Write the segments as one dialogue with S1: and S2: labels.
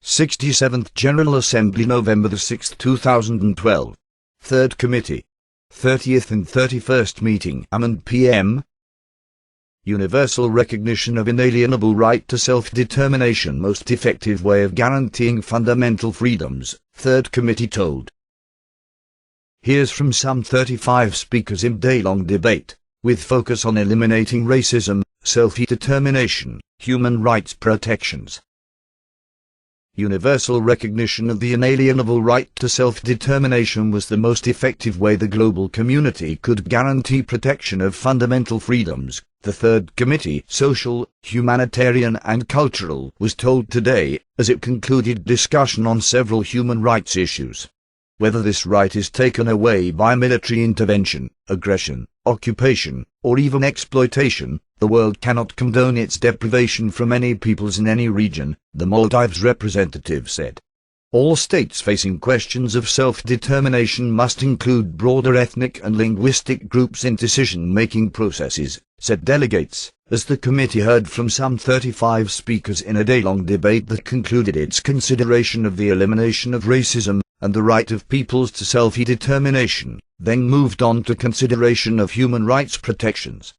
S1: 67th General Assembly, November 6, 2012. Third Committee. 30th and 31st Meeting, AM and PM. Universal recognition of inalienable right to self-determination, most effective way of guaranteeing fundamental freedoms, Third Committee told. Here's from some 35 speakers in day-long debate, with focus on eliminating racism, self-determination, human rights protections. Universal recognition of the inalienable right to self-determination was the most effective way the global community could guarantee protection of fundamental freedoms, the Third Committee, Social, Humanitarian and Cultural, was told today, as it concluded discussion on several human rights issues. Whether this right is taken away by military intervention, aggression, occupation, or even exploitation, the world cannot condone its deprivation from any peoples in any region, the Maldives representative said. All states facing questions of self-determination must include broader ethnic and linguistic groups in decision-making processes, said delegates, as the committee heard from some 35 speakers in a day-long debate that concluded its consideration of the elimination of racism and the right of peoples to self-determination, then moved on to consideration of human rights protections.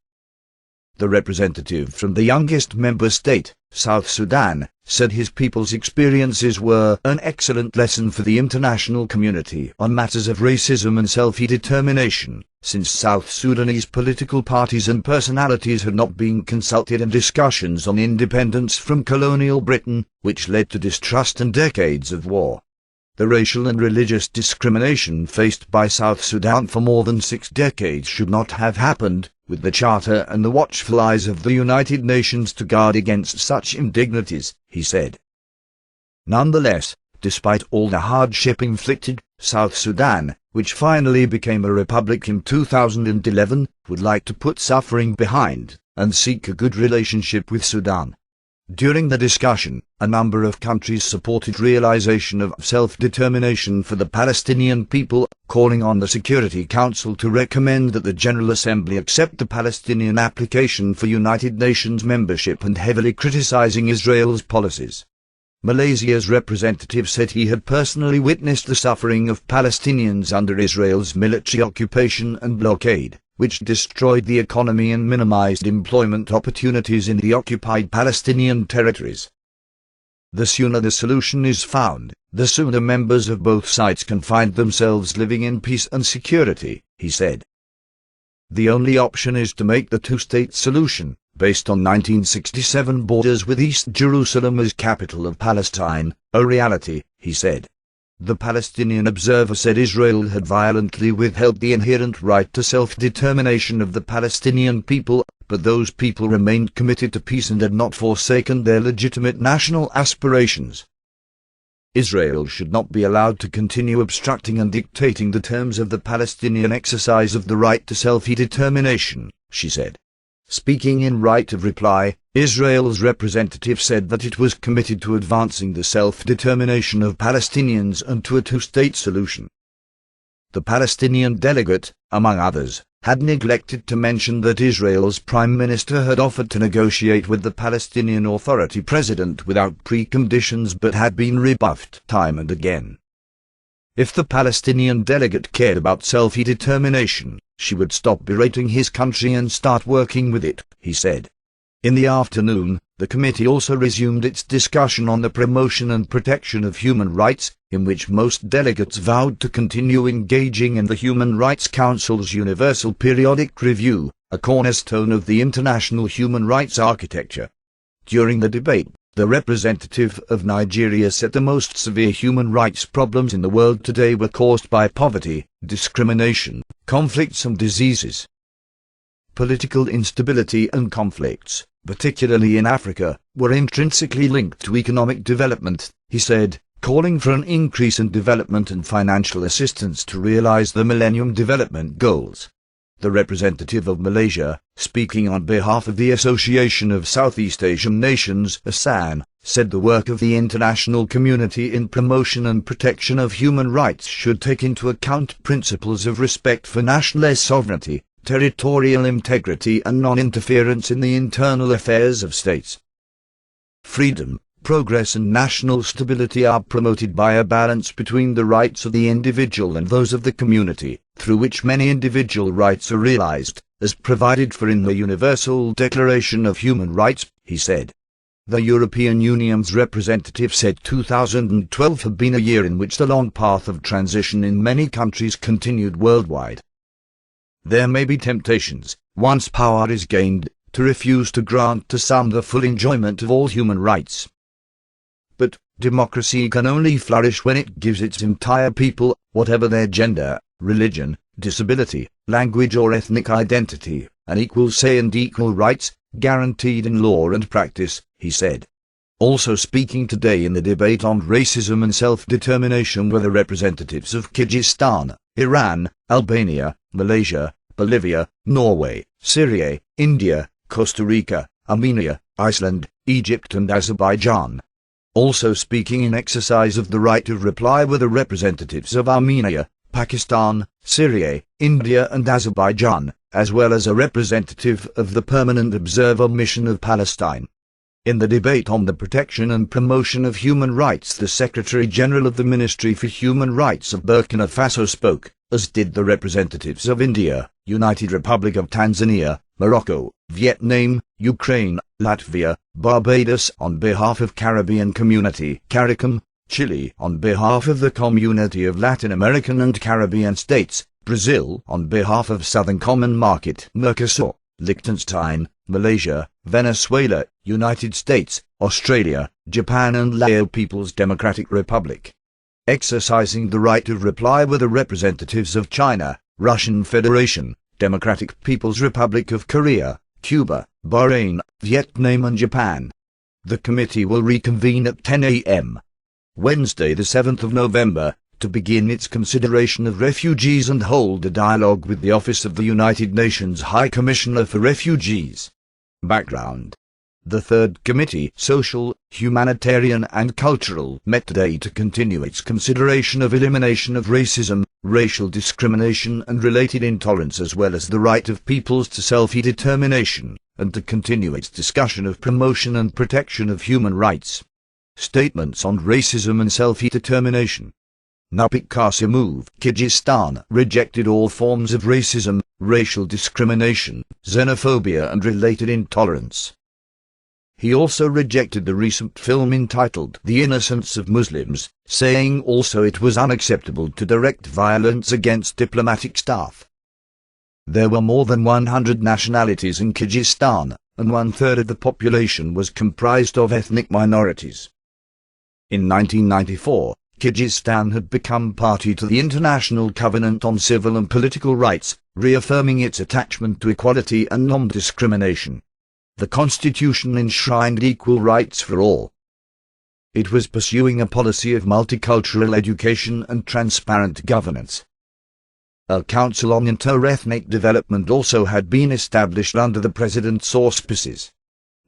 S1: The representative from the youngest member state, South Sudan, said his people's experiences were an excellent lesson for the international community on matters of racism and self-determination, since South Sudanese political parties and personalities had not been consulted in discussions on independence from colonial Britain, which led to distrust and decades of war. The racial and religious discrimination faced by South Sudan for more than 6 decades should not have happened, with the Charter and the watchful eyes of the United Nations to guard against such indignities, he said. Nonetheless, despite all the hardship inflicted, South Sudan, which finally became a republic in 2011, would like to put suffering behind and seek a good relationship with Sudan. During the discussion, a number of countries supported realization of self-determination for the Palestinian people, calling on the Security Council to recommend that the General Assembly accept the Palestinian application for United Nations membership and heavily criticizing Israel's policies. Malaysia's representative said he had personally witnessed the suffering of Palestinians under Israel's military occupation and blockade, which destroyed the economy and minimized employment opportunities in the occupied Palestinian territories. The sooner the solution is found, the sooner members of both sides can find themselves living in peace and security, he said. The only option is to make the two-state solution, based on 1967 borders with East Jerusalem as capital of Palestine, a reality, he said. The Palestinian Observer said Israel had violently withheld the inherent right to self-determination of the Palestinian people, but those people remained committed to peace and had not forsaken their legitimate national aspirations. Israel should not be allowed to continue obstructing and dictating the terms of the Palestinian exercise of the right to self-determination, she said. Speaking in right of reply, Israel's representative said that it was committed to advancing the self-determination of Palestinians and to a two-state solution. The Palestinian delegate, among others, had neglected to mention that Israel's Prime Minister had offered to negotiate with the Palestinian Authority president without preconditions but had been rebuffed time and again. If the Palestinian delegate cared about self-determination, she would stop berating his country and start working with it, he said. In the afternoon, the committee also resumed its discussion on the promotion and protection of human rights, in which most delegates vowed to continue engaging in the Human Rights Council's Universal Periodic Review, a cornerstone of the international human rights architecture. During the debate, the representative of Nigeria said the most severe human rights problems in the world today were caused by poverty, discrimination, conflicts and diseases. Political instability and conflicts, particularly in Africa, were intrinsically linked to economic development, he said, calling for an increase in development and financial assistance to realize the Millennium Development Goals. the representative of Malaysia, speaking on behalf of the Association of Southeast Asian Nations, ASEAN, said the work of the international community in promotion and protection of human rights should take into account principles of respect for national sovereignty, territorial integrity and non-interference in the internal affairs of states. Freedom, progress and national stability are promoted by a balance between the rights of the individual and those of the community, through which many individual rights are realized, as provided for in the Universal Declaration of Human Rights, he said. The European Union's representative said 2012 had been a year in which the long path of transition in many countries continued worldwide. There may be temptations, once power is gained, to refuse to grant to some the full enjoyment of all human rights. But democracy can only flourish when it gives its entire people, whatever their gender, religion, disability, language or ethnic identity, an equal say and equal rights, guaranteed in law and practice, he said. Also speaking today in the debate on racism and self-determination were the representatives of Kyrgyzstan, Iran, Albania, Malaysia, Bolivia, Norway, Syria, India, Costa Rica, Armenia, Iceland, Egypt and Azerbaijan. Also speaking in exercise of the right of reply were the representatives of Armenia, Pakistan, Syria, India and Azerbaijan, as well as a representative of the Permanent Observer Mission of Palestine. In the debate on the protection and promotion of human rights, the Secretary-General of the Ministry for Human Rights of Burkina Faso spoke, as did the representatives of India, United Republic of Tanzania, Morocco, Vietnam, Ukraine, Latvia, Barbados on behalf of Caribbean Community, CARICOM, Chile on behalf of the Community of Latin American and Caribbean States, Brazil on behalf of Southern Common Market, Mercosur, Liechtenstein, Malaysia, Venezuela, United States, Australia, Japan and Lao People's Democratic Republic. Exercising the right of reply were the representatives of China, Russian Federation, Democratic People's Republic of Korea, Cuba, Bahrain, Vietnam and Japan. The committee will reconvene at 10 a.m. Wednesday the 7th of November, to begin its consideration of refugees and hold a dialogue with the Office of the United Nations High Commissioner for Refugees. Background. The Third Committee, Social, Humanitarian and Cultural, met today to continue its consideration of elimination of racism, racial discrimination and related intolerance as well as the right of peoples to self-determination, and to continue its discussion of promotion and protection of human rights. Statements on racism and self-determination. Napik Kasimov, Kyrgyzstan, rejected all forms of racism, racial discrimination, xenophobia and related intolerance. He also rejected the recent film entitled The Innocence of Muslims, saying also it was unacceptable to direct violence against diplomatic staff. There were more than 100 nationalities in Kyrgyzstan, and 1/3 of the population was comprised of ethnic minorities. In 1994, Kyrgyzstan had become party to the International Covenant on Civil and Political Rights, reaffirming its attachment to equality and non-discrimination. The constitution enshrined equal rights for all. It was pursuing a policy of multicultural education and transparent governance. A Council on Inter-Ethnic Development also had been established under the President's auspices.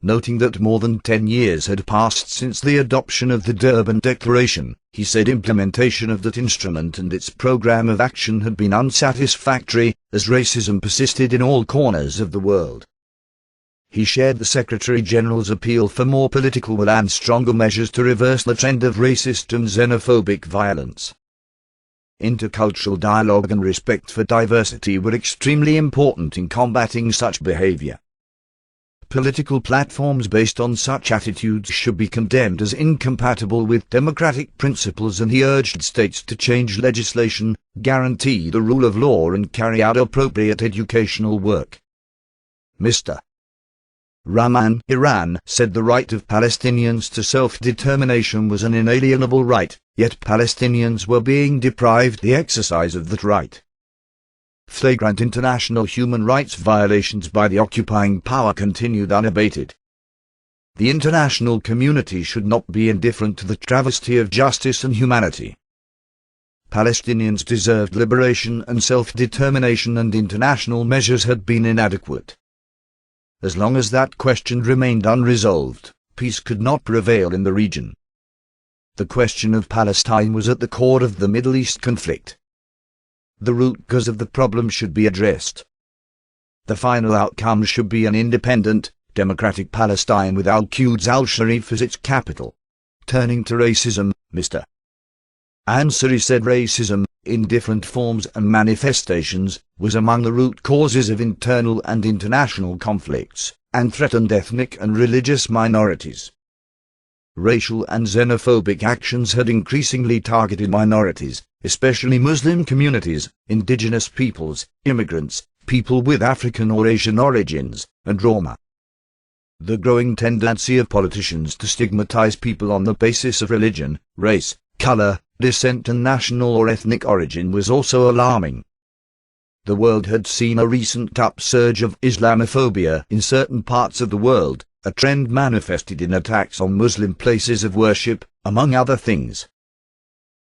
S1: Noting that more than 10 years had passed since the adoption of the Durban Declaration, he said implementation of that instrument and its program of action had been unsatisfactory, as racism persisted in all corners of the world. He shared the Secretary-General's appeal for more political will and stronger measures to reverse the trend of racist and xenophobic violence. Intercultural dialogue and respect for diversity were extremely important in combating such behavior. Political platforms based on such attitudes should be condemned as incompatible with democratic principles, and he urged states to change legislation, guarantee the rule of law and carry out appropriate educational work. Mr. Rahman, Iran, said the right of Palestinians to self-determination was an inalienable right, yet Palestinians were being deprived the exercise of that right. Flagrant international human rights violations by the occupying power continued unabated. The international community should not be indifferent to the travesty of justice and humanity. Palestinians deserved liberation and self-determination, and international measures had been inadequate. As long as that question remained unresolved, peace could not prevail in the region. The question of Palestine was at the core of the Middle East conflict. The root cause of the problem should be addressed. The final outcome should be an independent, democratic Palestine with Al-Quds al-Sharif as its capital. Turning to racism, Mr. Ansari said racism, in different forms and manifestations, was among the root causes of internal and international conflicts, and threatened ethnic and religious minorities. Racial and xenophobic actions had increasingly targeted minorities, especially Muslim communities, indigenous peoples, immigrants, people with African or Asian origins, and Roma. The growing tendency of politicians to stigmatize people on the basis of religion, race, color, descent and national or ethnic origin was also alarming. The world had seen a recent upsurge of Islamophobia in certain parts of the world, a trend manifested in attacks on Muslim places of worship, among other things.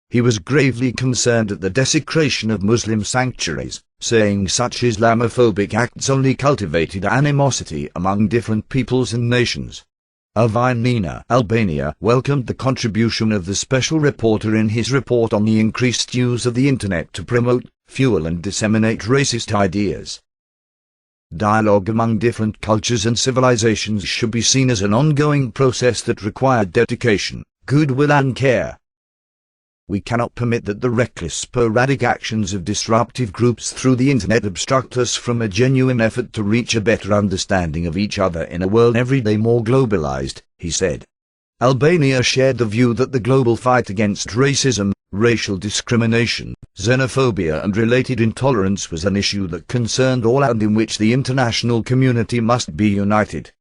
S1: He was gravely concerned at the desecration of Muslim sanctuaries, saying such Islamophobic acts only cultivated animosity among different peoples and nations. Avinina, Albania, welcomed the contribution of the special reporter in his report on the increased use of the Internet to promote, fuel and disseminate racist ideas. Dialogue among different cultures and civilizations should be seen as an ongoing process that required dedication, goodwill and care. We cannot permit that the reckless, sporadic actions of disruptive groups through the Internet obstruct us from a genuine effort to reach a better understanding of each other in a world every day more globalized, he said. Albania shared the view that the global fight against racism, racial discrimination, xenophobia and related intolerance was an issue that concerned all and in which the international community must be united.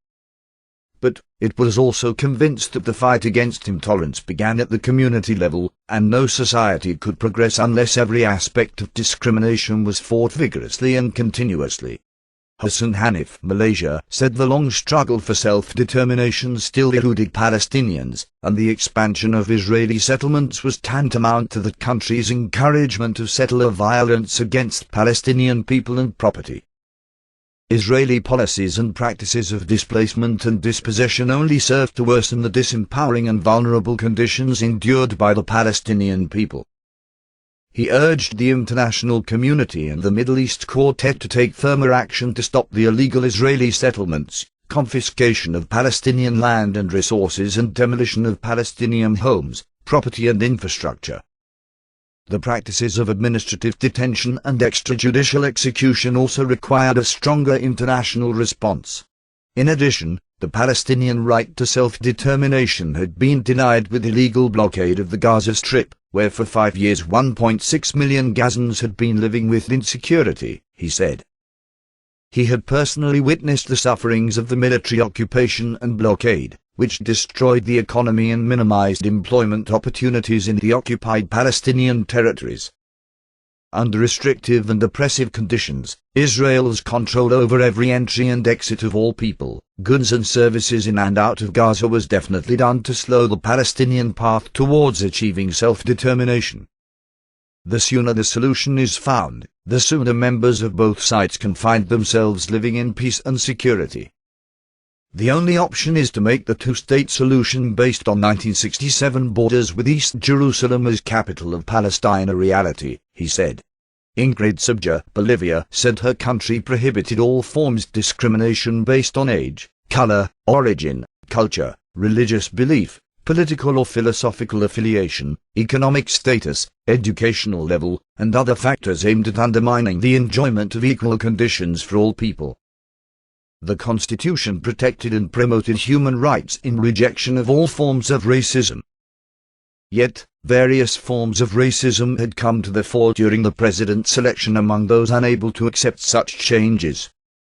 S1: But it was also convinced that the fight against intolerance began at the community level, and no society could progress unless every aspect of discrimination was fought vigorously and continuously. Hassan Hanif, Malaysia, said the long struggle for self-determination still eluded Palestinians, and the expansion of Israeli settlements was tantamount to the country's encouragement of settler violence against Palestinian people and property. Israeli policies and practices of displacement and dispossession only serve to worsen the disempowering and vulnerable conditions endured by the Palestinian people. He urged the international community and the Middle East Quartet to take firmer action to stop the illegal Israeli settlements, confiscation of Palestinian land and resources and demolition of Palestinian homes, property and infrastructure. The practices of administrative detention and extrajudicial execution also required a stronger international response. In addition, the Palestinian right to self-determination had been denied with illegal blockade of the Gaza Strip, where for 5 years 1.6 million Gazans had been living with insecurity, he said. He had personally witnessed the sufferings of the military occupation and blockade, which destroyed the economy and minimized employment opportunities in the occupied Palestinian territories. Under restrictive and oppressive conditions, Israel's control over every entry and exit of all people, goods and services in and out of Gaza was definitely done to slow the Palestinian path towards achieving self-determination. The sooner the solution is found, the sooner members of both sides can find themselves living in peace and security. The only option is to make the two-state solution based on 1967 borders with East Jerusalem as capital of Palestine a reality, he said. Ingrid Subja, Bolivia, said her country prohibited all forms of discrimination based on age, color, origin, culture, religious belief, political or philosophical affiliation, economic status, educational level, and other factors aimed at undermining the enjoyment of equal conditions for all people. The Constitution protected and promoted human rights in rejection of all forms of racism. Yet, various forms of racism had come to the fore during the president's election among those unable to accept such changes.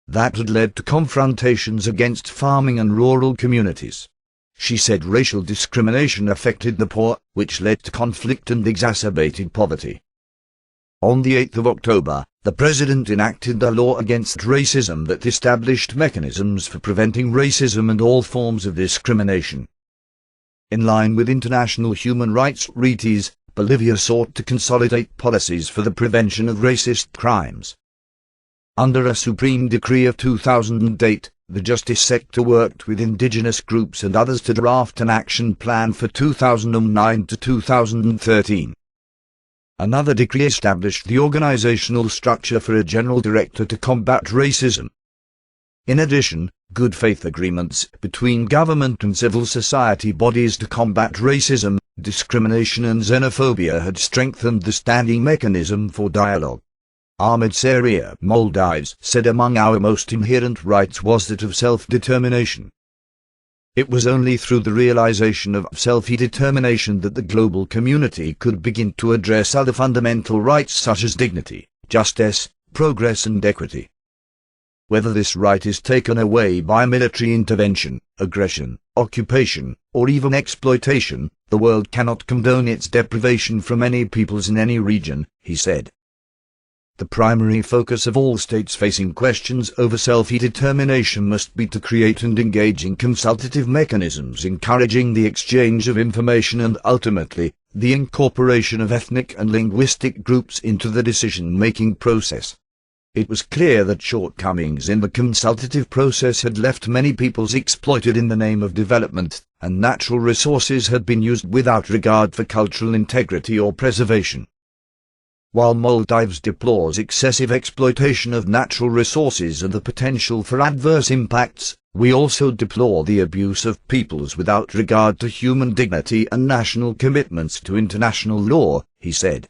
S1: That had led to confrontations against farming and rural communities. She said racial discrimination affected the poor, which led to conflict and exacerbated poverty. On the 8th of October, the President enacted a law against racism that established mechanisms for preventing racism and all forms of discrimination. In line with international human rights treaties, Bolivia sought to consolidate policies for the prevention of racist crimes. Under a Supreme Decree of 2008, the justice sector worked with indigenous groups and others to draft an action plan for 2009 to 2013. Another decree established the organizational structure for a general director to combat racism. In addition, good faith agreements between government and civil society bodies to combat racism, discrimination and xenophobia had strengthened the standing mechanism for dialogue. Ahmed Saria Moldives said among our most inherent rights was that of self-determination. It was only through the realization of self-determination that the global community could begin to address other fundamental rights such as dignity, justice, progress and equity. Whether this right is taken away by military intervention, aggression, occupation, or even exploitation, the world cannot condone its deprivation from any peoples in any region, he said. The primary focus of all states facing questions over self-determination must be to create and engage in consultative mechanisms encouraging the exchange of information and ultimately, the incorporation of ethnic and linguistic groups into the decision-making process. It was clear that shortcomings in the consultative process had left many peoples exploited in the name of development, and natural resources had been used without regard for cultural integrity or preservation. While Maldives deplores excessive exploitation of natural resources and the potential for adverse impacts, we also deplore the abuse of peoples without regard to human dignity and national commitments to international law, he said.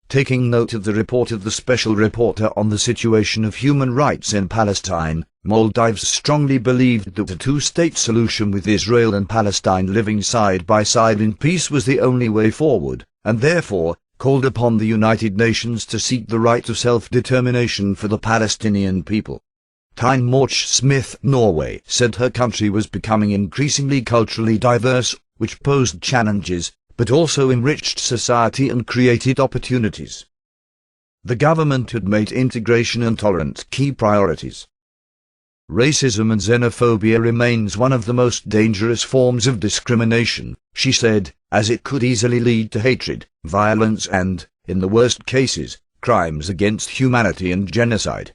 S1: Taking note of the report of the Special Reporter on the situation of human rights in Palestine, Maldives strongly believed that a two-state solution with Israel and Palestine living side by side in peace was the only way forward, and therefore, called upon the United Nations to seek the right of self-determination for the Palestinian people. Tyne Morch Smith, Norway, said her country was becoming increasingly culturally diverse, which posed challenges, but also enriched society and created opportunities. The government had made integration and tolerance key priorities. Racism and xenophobia remains one of the most dangerous forms of discrimination, she said, as it could easily lead to hatred, violence and, in the worst cases, crimes against humanity and genocide.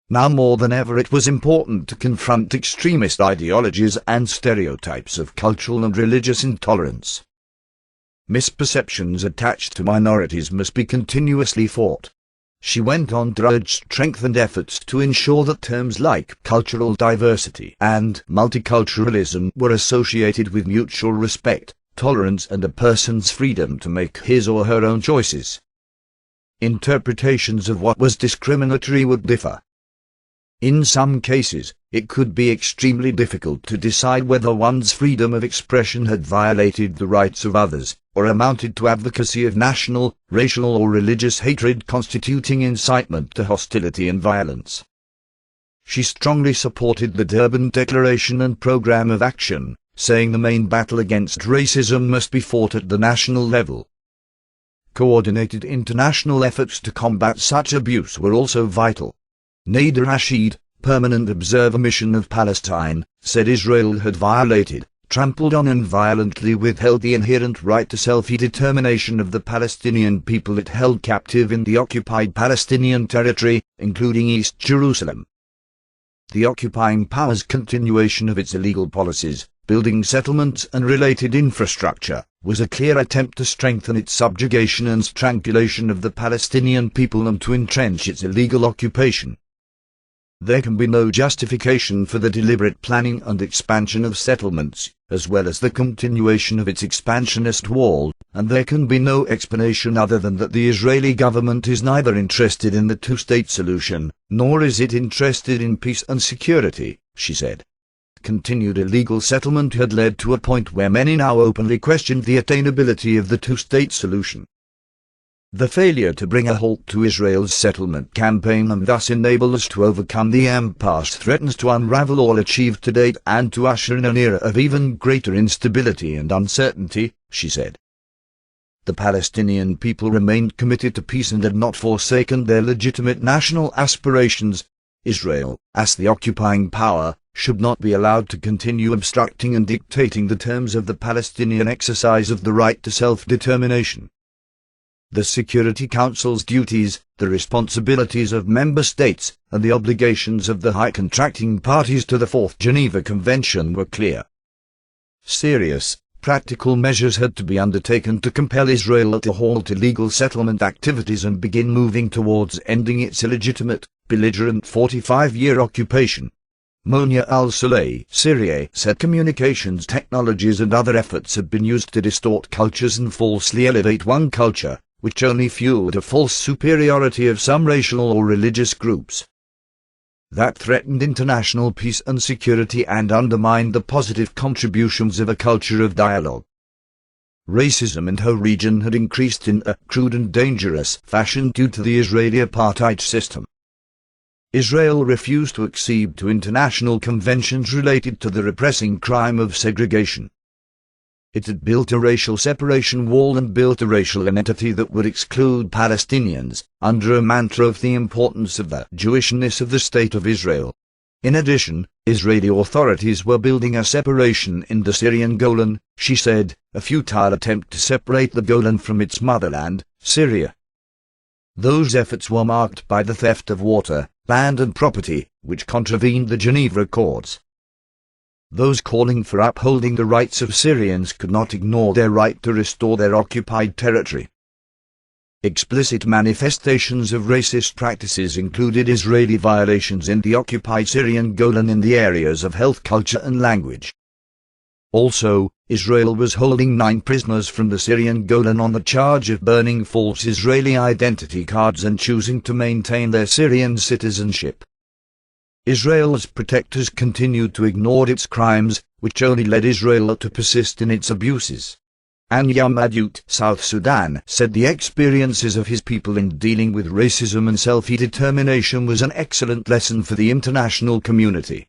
S1: Now more than ever it was important to confront extremist ideologies and stereotypes of cultural and religious intolerance. Misperceptions attached to minorities must be continuously fought. She went on to urge strengthened efforts to ensure that terms like cultural diversity and multiculturalism were associated with mutual respect, tolerance and a person's freedom to make his or her own choices. Interpretations of what was discriminatory would differ. In some cases, it could be extremely difficult to decide whether one's freedom of expression had violated the rights of others, or amounted to advocacy of national, racial or religious hatred constituting incitement to hostility and violence. She strongly supported the Durban Declaration and Programme of Action, saying the main battle against racism must be fought at the national level. Coordinated international efforts to combat such abuse were also vital. Nader Rashid, permanent observer mission of Palestine, said Israel had violated, trampled on and violently withheld the inherent right to self-determination of the Palestinian people it held captive in the occupied Palestinian territory, including East Jerusalem. The occupying power's continuation of its illegal policies, building settlements and related infrastructure, was a clear attempt to strengthen its subjugation and strangulation of the Palestinian people and to entrench its illegal occupation. There can be no justification for the deliberate planning and expansion of settlements, as well as the continuation of its expansionist wall, and there can be no explanation other than that the Israeli government is neither interested in the two-state solution, nor is it interested in peace and security, she said. Continued illegal settlement had led to a point where many now openly questioned the attainability of the two-state solution. The failure to bring a halt to Israel's settlement campaign and thus enable us to overcome the impasse threatens to unravel all achieved to date and to usher in an era of even greater instability and uncertainty, she said. The Palestinian people remained committed to peace and had not forsaken their legitimate national aspirations. Israel, as the occupying power, should not be allowed to continue obstructing and dictating the terms of the Palestinian exercise of the right to self-determination. The Security Council's duties, the responsibilities of member states, and the obligations of the high contracting parties to the Fourth Geneva Convention were clear. Serious, practical measures had to be undertaken to compel Israel to halt illegal settlement activities and begin moving towards ending its illegitimate, belligerent 45-year occupation. Monia al-Saleh, Syria, said communications technologies and other efforts had been used to distort cultures and falsely elevate one culture, which only fueled a false superiority of some racial or religious groups. That threatened international peace and security and undermined the positive contributions of a culture of dialogue. Racism in her region had increased in a crude and dangerous fashion due to the Israeli apartheid system. Israel refused to accede to international conventions related to the repressing crime of segregation. It had built a racial separation wall and built a racial entity that would exclude Palestinians, under a mantra of the importance of the Jewishness of the State of Israel. In addition, Israeli authorities were building a separation in the Syrian Golan, she said, a futile attempt to separate the Golan from its motherland, Syria. Those efforts were marked by the theft of water, land and property, which contravened the Geneva Accords. Those calling for upholding the rights of Syrians could not ignore their right to restore their occupied territory. Explicit manifestations of racist practices included Israeli violations in the occupied Syrian Golan in the areas of health, culture and language. Also, Israel was holding 9 prisoners from the Syrian Golan on the charge of burning false Israeli identity cards and choosing to maintain their Syrian citizenship. Israel's protectors continued to ignore its crimes, which only led Israel to persist in its abuses. Anya Madut, South Sudan, said the experiences of his people in dealing with racism and self-determination was an excellent lesson for the international community.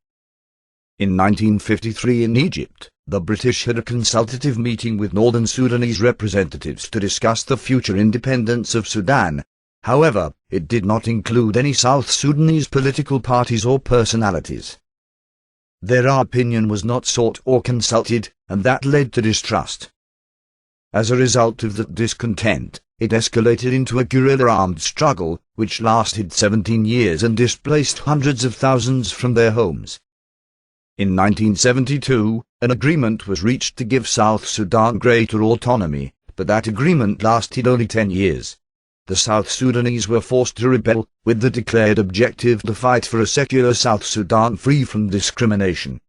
S1: In 1953 in Egypt, the British had a consultative meeting with northern Sudanese representatives to discuss the future independence of Sudan. However, it did not include any South Sudanese political parties or personalities. Their opinion was not sought or consulted, and that led to distrust. As a result of that discontent, it escalated into a guerrilla-armed struggle, which lasted 17 years and displaced hundreds of thousands from their homes. In 1972, an agreement was reached to give South Sudan greater autonomy, but that agreement lasted only 10 years. The South Sudanese were forced to rebel, with the declared objective to fight for a secular South Sudan free from discrimination.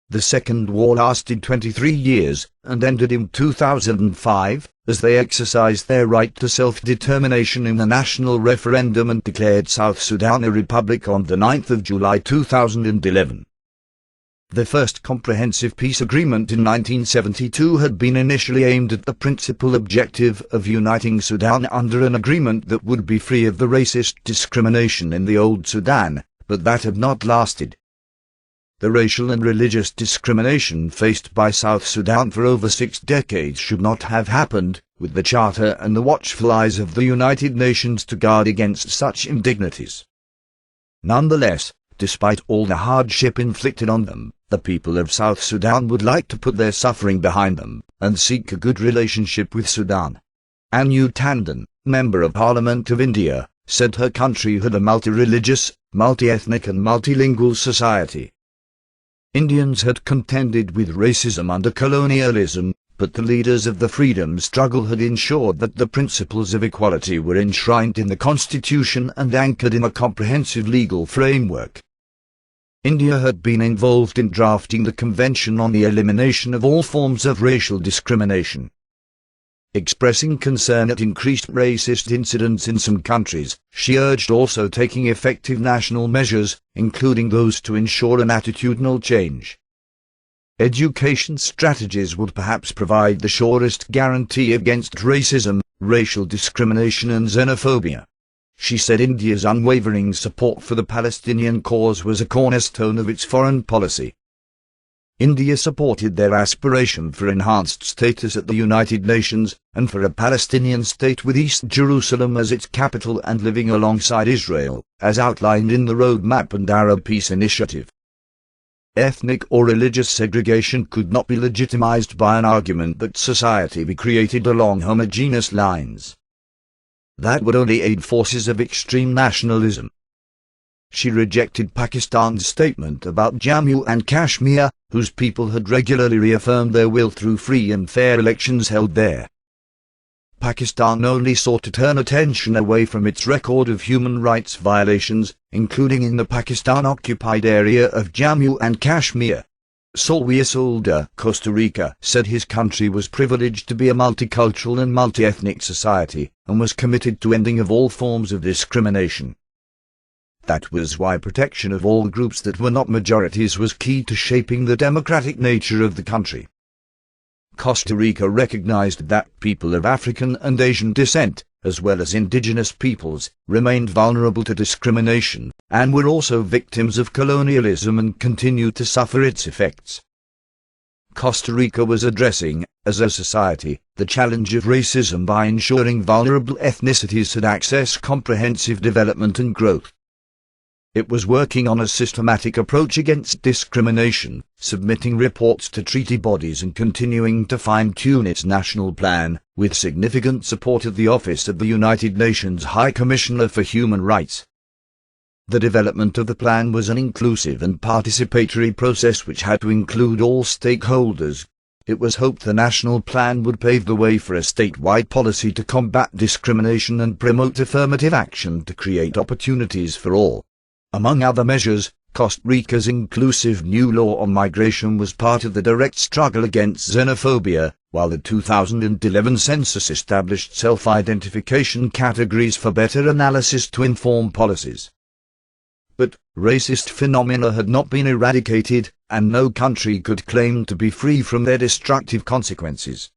S1: The Second War lasted 23 years, and ended in 2005, as they exercised their right to self-determination in a national referendum and declared South Sudan a republic on the 9th of July 2011. The first comprehensive peace agreement in 1972 had been initially aimed at the principal objective of uniting Sudan under an agreement that would be free of the racist discrimination in the old Sudan, but that had not lasted. The racial and religious discrimination faced by South Sudan for over 6 decades should not have happened, with the Charter and the watchful eyes of the United Nations to guard against such indignities. Nonetheless, despite all the hardship inflicted on them, the people of South Sudan would like to put their suffering behind them, and seek a good relationship with Sudan. Anu Tandon, Member of Parliament of India, said her country had a multi-religious, multi-ethnic and multilingual society. Indians had contended with racism under colonialism, but the leaders of the freedom struggle had ensured that the principles of equality were enshrined in the constitution and anchored in a comprehensive legal framework. India had been involved in drafting the Convention on the Elimination of All Forms of Racial Discrimination. Expressing concern at increased racist incidents in some countries, she urged also taking effective national measures, including those to ensure an attitudinal change. Education strategies would perhaps provide the surest guarantee against racism, racial discrimination and xenophobia. She said India's unwavering support for the Palestinian cause was a cornerstone of its foreign policy. India supported their aspiration for enhanced status at the United Nations, and for a Palestinian state with East Jerusalem as its capital and living alongside Israel, as outlined in the Roadmap and Arab Peace Initiative. ethnic or religious segregation could not be legitimized by an argument that society be created along homogeneous lines. That would only aid forces of extreme nationalism. She rejected Pakistan's statement about Jammu and Kashmir, whose people had regularly reaffirmed their will through free and fair elections held there. Pakistan only sought to turn attention away from its record of human rights violations, including in the Pakistan-occupied area of Jammu and Kashmir. Solwia Solda, Costa Rica, said his country was privileged to be a multicultural and multi-ethnic society, and was committed to ending of all forms of discrimination. That was why protection of all groups that were not majorities was key to shaping the democratic nature of the country. Costa Rica recognized that people of African and Asian descent, as well as indigenous peoples, remained vulnerable to discrimination, and were also victims of colonialism and continued to suffer its effects. Costa Rica was addressing, as a society, the challenge of racism by ensuring vulnerable ethnicities had access to comprehensive development and growth. It was working on a systematic approach against discrimination, submitting reports to treaty bodies and continuing to fine-tune its national plan, with significant support of the Office of the United Nations High Commissioner for Human Rights. The development of the plan was an inclusive and participatory process which had to include all stakeholders. It was hoped the national plan would pave the way for a statewide policy to combat discrimination and promote affirmative action to create opportunities for all. Among other measures, Costa Rica's inclusive new law on migration was part of the direct struggle against xenophobia, while the 2011 census established self-identification categories for better analysis to inform policies. But racist phenomena had not been eradicated, and no country could claim to be free from their destructive consequences.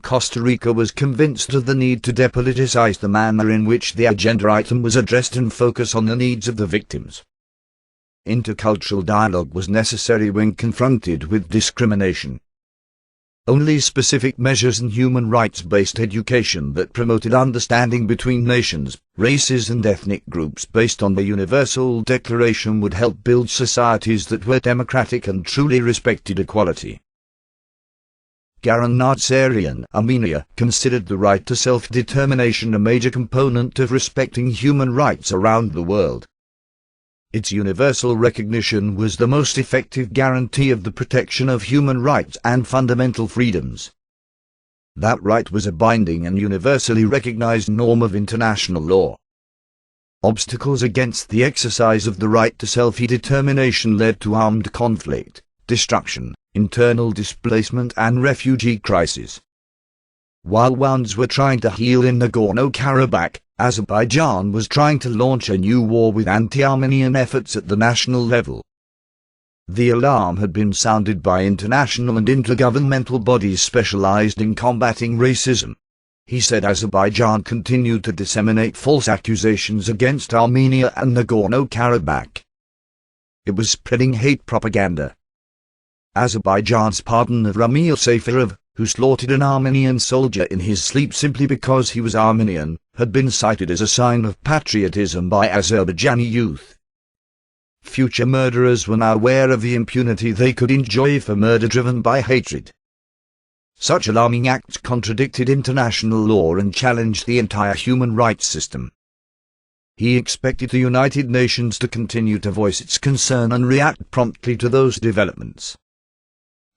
S1: Costa Rica was convinced of the need to depoliticize the manner in which the agenda item was addressed and focus on the needs of the victims. Intercultural dialogue was necessary when confronted with discrimination. Only specific measures and human rights-based education that promoted understanding between nations, races and ethnic groups based on the Universal Declaration would help build societies that were democratic and truly respected equality. Garan Natsarian, Armenia, considered the right to self-determination a major component of respecting human rights around the world. Its universal recognition was the most effective guarantee of the protection of human rights and fundamental freedoms. That right was a binding and universally recognized norm of international law. Obstacles against the exercise of the right to self-determination led to armed conflict, destruction, internal displacement and refugee crisis. While ones were trying to heal in Nagorno-Karabakh, Azerbaijan was trying to launch a new war with anti-Armenian efforts at the national level. The alarm had been sounded by international and intergovernmental bodies specialized in combating racism. He said Azerbaijan continued to disseminate false accusations against Armenia and Nagorno-Karabakh. It was spreading hate propaganda. Azerbaijan's pardon of Ramil Safarov, who slaughtered an Armenian soldier in his sleep simply because he was Armenian, had been cited as a sign of patriotism by Azerbaijani youth. Future murderers were now aware of the impunity they could enjoy for murder driven by hatred. Such alarming acts contradicted international law and challenged the entire human rights system. He expected the United Nations to continue to voice its concern and react promptly to those developments.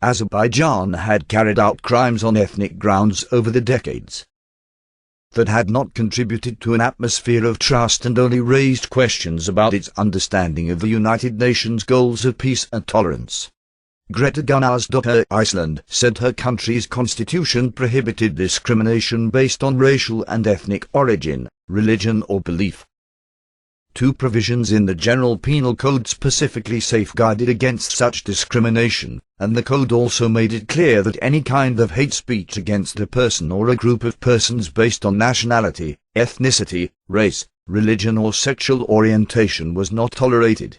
S1: Azerbaijan had carried out crimes on ethnic grounds over the decades that had not contributed to an atmosphere of trust and only raised questions about its understanding of the United Nations goals of peace and tolerance. Greta Gunnarsdottir, Iceland, said her country's constitution prohibited discrimination based on racial and ethnic origin, religion or belief. Two provisions in the General Penal Code specifically safeguarded against such discrimination, and the code also made it clear that any kind of hate speech against a person or a group of persons based on nationality, ethnicity, race, religion or sexual orientation was not tolerated.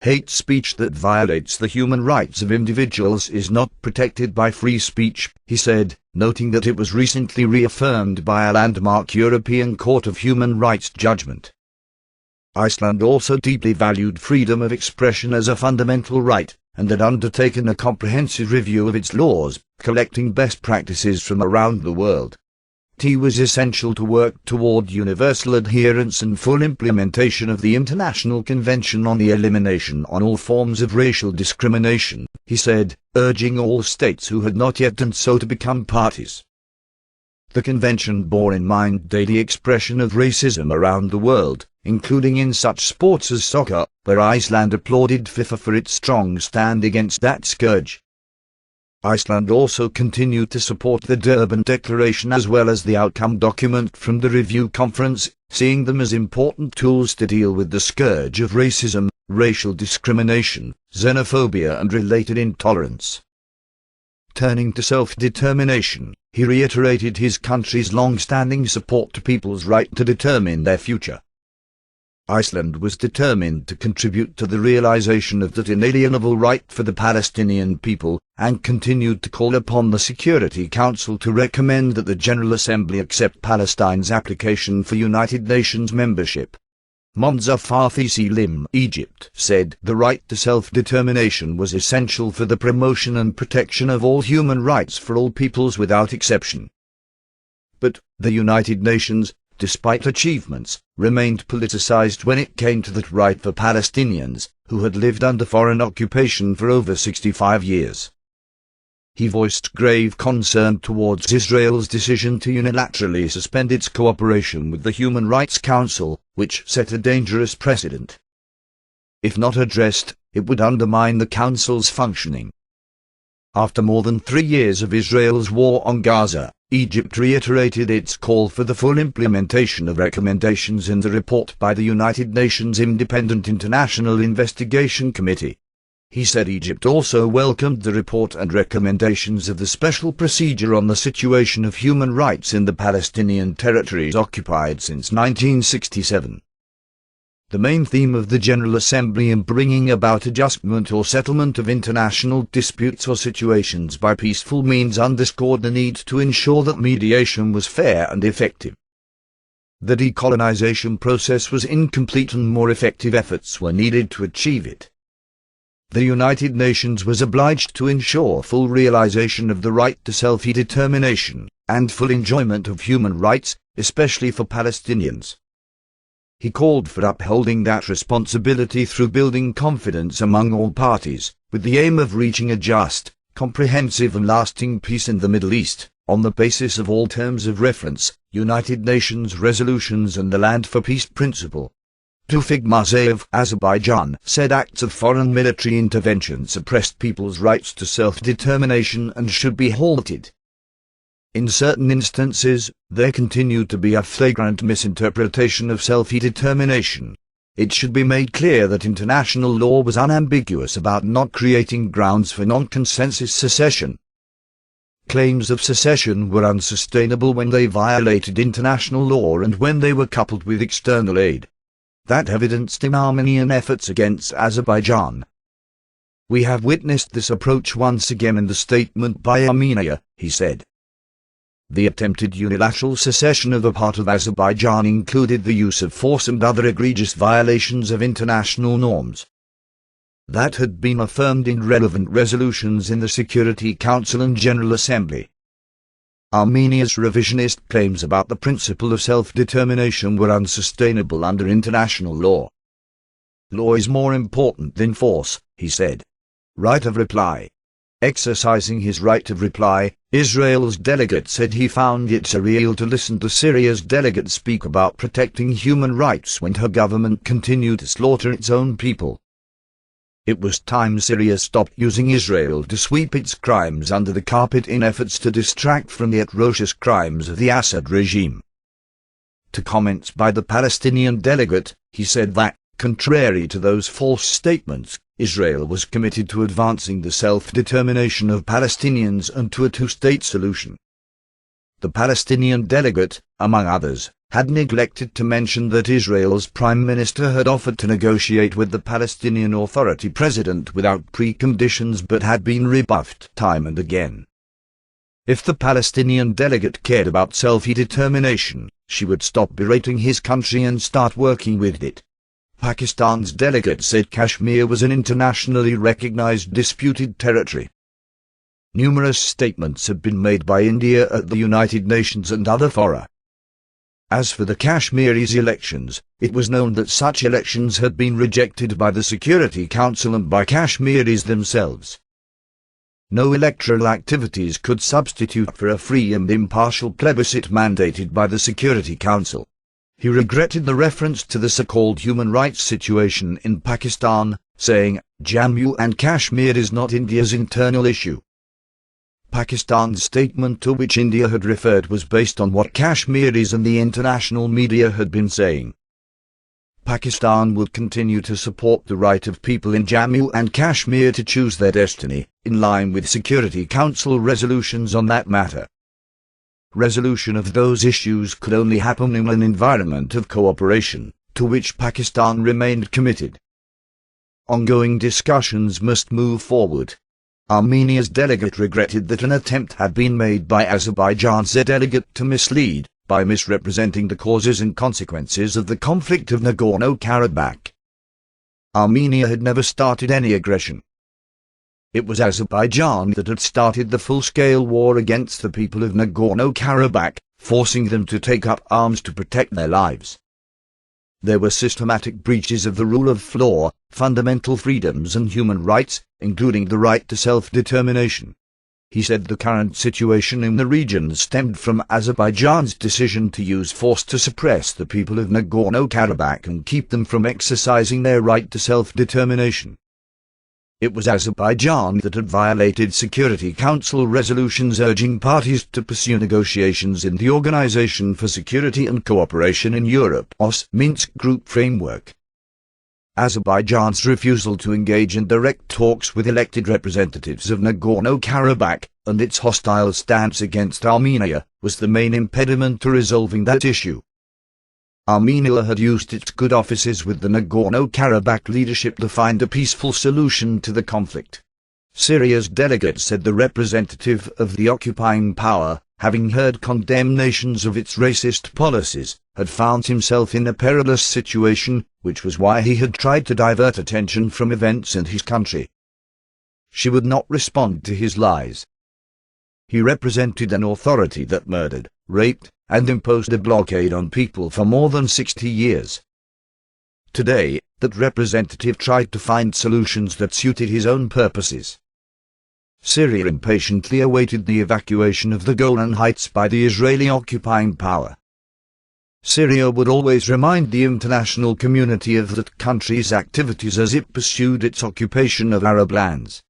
S1: Hate speech that violates the human rights of individuals is not protected by free speech, he said, noting that it was recently reaffirmed by a landmark European Court of Human Rights judgment. Iceland also deeply valued freedom of expression as a fundamental right, and had undertaken a comprehensive review of its laws, collecting best practices from around the world. It was essential to work toward universal adherence and full implementation of the International Convention on the Elimination on all forms of racial discrimination, he said, urging all states who had not yet done so to become parties. The convention bore in mind daily expression of racism around the world, including in such sports as soccer, where Iceland applauded FIFA for its strong stand against that scourge. Iceland also continued to support the Durban Declaration as well as the outcome document from the review conference, seeing them as important tools to deal with the scourge of racism, racial discrimination, xenophobia and related intolerance. Turning to self-determination, he reiterated his country's long-standing support to people's right to determine their future. Iceland was determined to contribute to the realization of that inalienable right for the Palestinian people, and continued to call upon the Security Council to recommend that the General Assembly accept Palestine's application for United Nations membership. Monzafar Lim, Egypt, said the right to self-determination was essential for the promotion and protection of all human rights for all peoples without exception. But the United Nations, despite achievements, remained politicized when it came to that right for Palestinians, who had lived under foreign occupation for over 65 years. He voiced grave concern towards Israel's decision to unilaterally suspend its cooperation with the Human Rights Council, which set a dangerous precedent. If not addressed, it would undermine the Council's functioning. After more than 3 years of Israel's war on Gaza, Egypt reiterated its call for the full implementation of recommendations in the report by the United Nations Independent International Investigation Committee. He said Egypt also welcomed the report and recommendations of the Special Procedure on the Situation of Human Rights in the Palestinian territories occupied since 1967. The main theme of the General Assembly in bringing about adjustment or settlement of international disputes or situations by peaceful means underscored the need to ensure that mediation was fair and effective. The decolonization process was incomplete and more effective efforts were needed to achieve it. The United Nations was obliged to ensure full realization of the right to self-determination and full enjoyment of human rights, especially for Palestinians. He called for upholding that responsibility through building confidence among all parties, with the aim of reaching a just, comprehensive and lasting peace in the Middle East, on the basis of all terms of reference, United Nations resolutions and the Land for Peace principle. Tufig Mazay of Azerbaijan said acts of foreign military intervention suppressed people's rights to self-determination and should be halted. In certain instances, there continued to be a flagrant misinterpretation of self-determination. It should be made clear that international law was unambiguous about not creating grounds for non-consensus secession. Claims of secession were unsustainable when they violated international law and when they were coupled with external aid. That evidenced in Armenian efforts against Azerbaijan. We have witnessed this approach once again in the statement by Armenia, he said. The attempted unilateral secession of a part of Azerbaijan included the use of force and other egregious violations of international norms. That had been affirmed in relevant resolutions in the Security Council and General Assembly. Armenia's revisionist claims about the principle of self-determination were unsustainable under international law. Law is more important than force, he said. Right of reply. Exercising his right of reply, Israel's delegate said he found it surreal to listen to Syria's delegate speak about protecting human rights when her government continued to slaughter its own people. It was time Syria stopped using Israel to sweep its crimes under the carpet in efforts to distract from the atrocious crimes of the Assad regime. To comments by the Palestinian delegate, he said that, contrary to those false statements, Israel was committed to advancing the self-determination of Palestinians and to a two-state solution. The Palestinian delegate, among others, had neglected to mention that Israel's Prime Minister had offered to negotiate with the Palestinian Authority president without preconditions but had been rebuffed time and again. If the Palestinian delegate cared about self-determination, she would stop berating his country and start working with it. Pakistan's delegate said Kashmir was an internationally recognized disputed territory. Numerous statements have been made by India at the United Nations and other fora. As for the Kashmiris elections, it was known that such elections had been rejected by the Security Council and by Kashmiris themselves. No electoral activities could substitute for a free and impartial plebiscite mandated by the Security Council. He regretted the reference to the so-called human rights situation in Pakistan, saying, "Jammu and Kashmir is not India's internal issue." Pakistan's statement to which India had referred was based on what Kashmiris and the international media had been saying. Pakistan will continue to support the right of people in Jammu and Kashmir to choose their destiny, in line with Security Council resolutions on that matter. Resolution of those issues could only happen in an environment of cooperation, to which Pakistan remained committed. Ongoing discussions must move forward. Armenia's delegate regretted that an attempt had been made by Azerbaijan's delegate to mislead, by misrepresenting the causes and consequences of the conflict of Nagorno-Karabakh. Armenia had never started any aggression. It was Azerbaijan that had started the full-scale war against the people of Nagorno-Karabakh, forcing them to take up arms to protect their lives. There were systematic breaches of the rule of law, fundamental freedoms and human rights, including the right to self-determination. He said the current situation in the region stemmed from Azerbaijan's decision to use force to suppress the people of Nagorno-Karabakh and keep them from exercising their right to self-determination. It was Azerbaijan that had violated Security Council resolutions urging parties to pursue negotiations in the Organization for Security and Cooperation in Europe (OSCE) Minsk Group framework. Azerbaijan's refusal to engage in direct talks with elected representatives of Nagorno-Karabakh, and its hostile stance against Armenia, was the main impediment to resolving that issue. Armenia had used its good offices with the Nagorno-Karabakh leadership to find a peaceful solution to the conflict. Syria's delegate said the representative of the occupying power, having heard condemnations of its racist policies, had found himself in a perilous situation, which was why he had tried to divert attention from events in his country. She would not respond to his lies. He represented an authority that murdered, raped, and imposed a blockade on people for more than 60 years. Today, that representative tried to find solutions that suited his own purposes. Syria impatiently awaited the evacuation of the Golan Heights by the Israeli occupying power. Syria would always remind the international community of that country's activities as it pursued its occupation of Arab lands.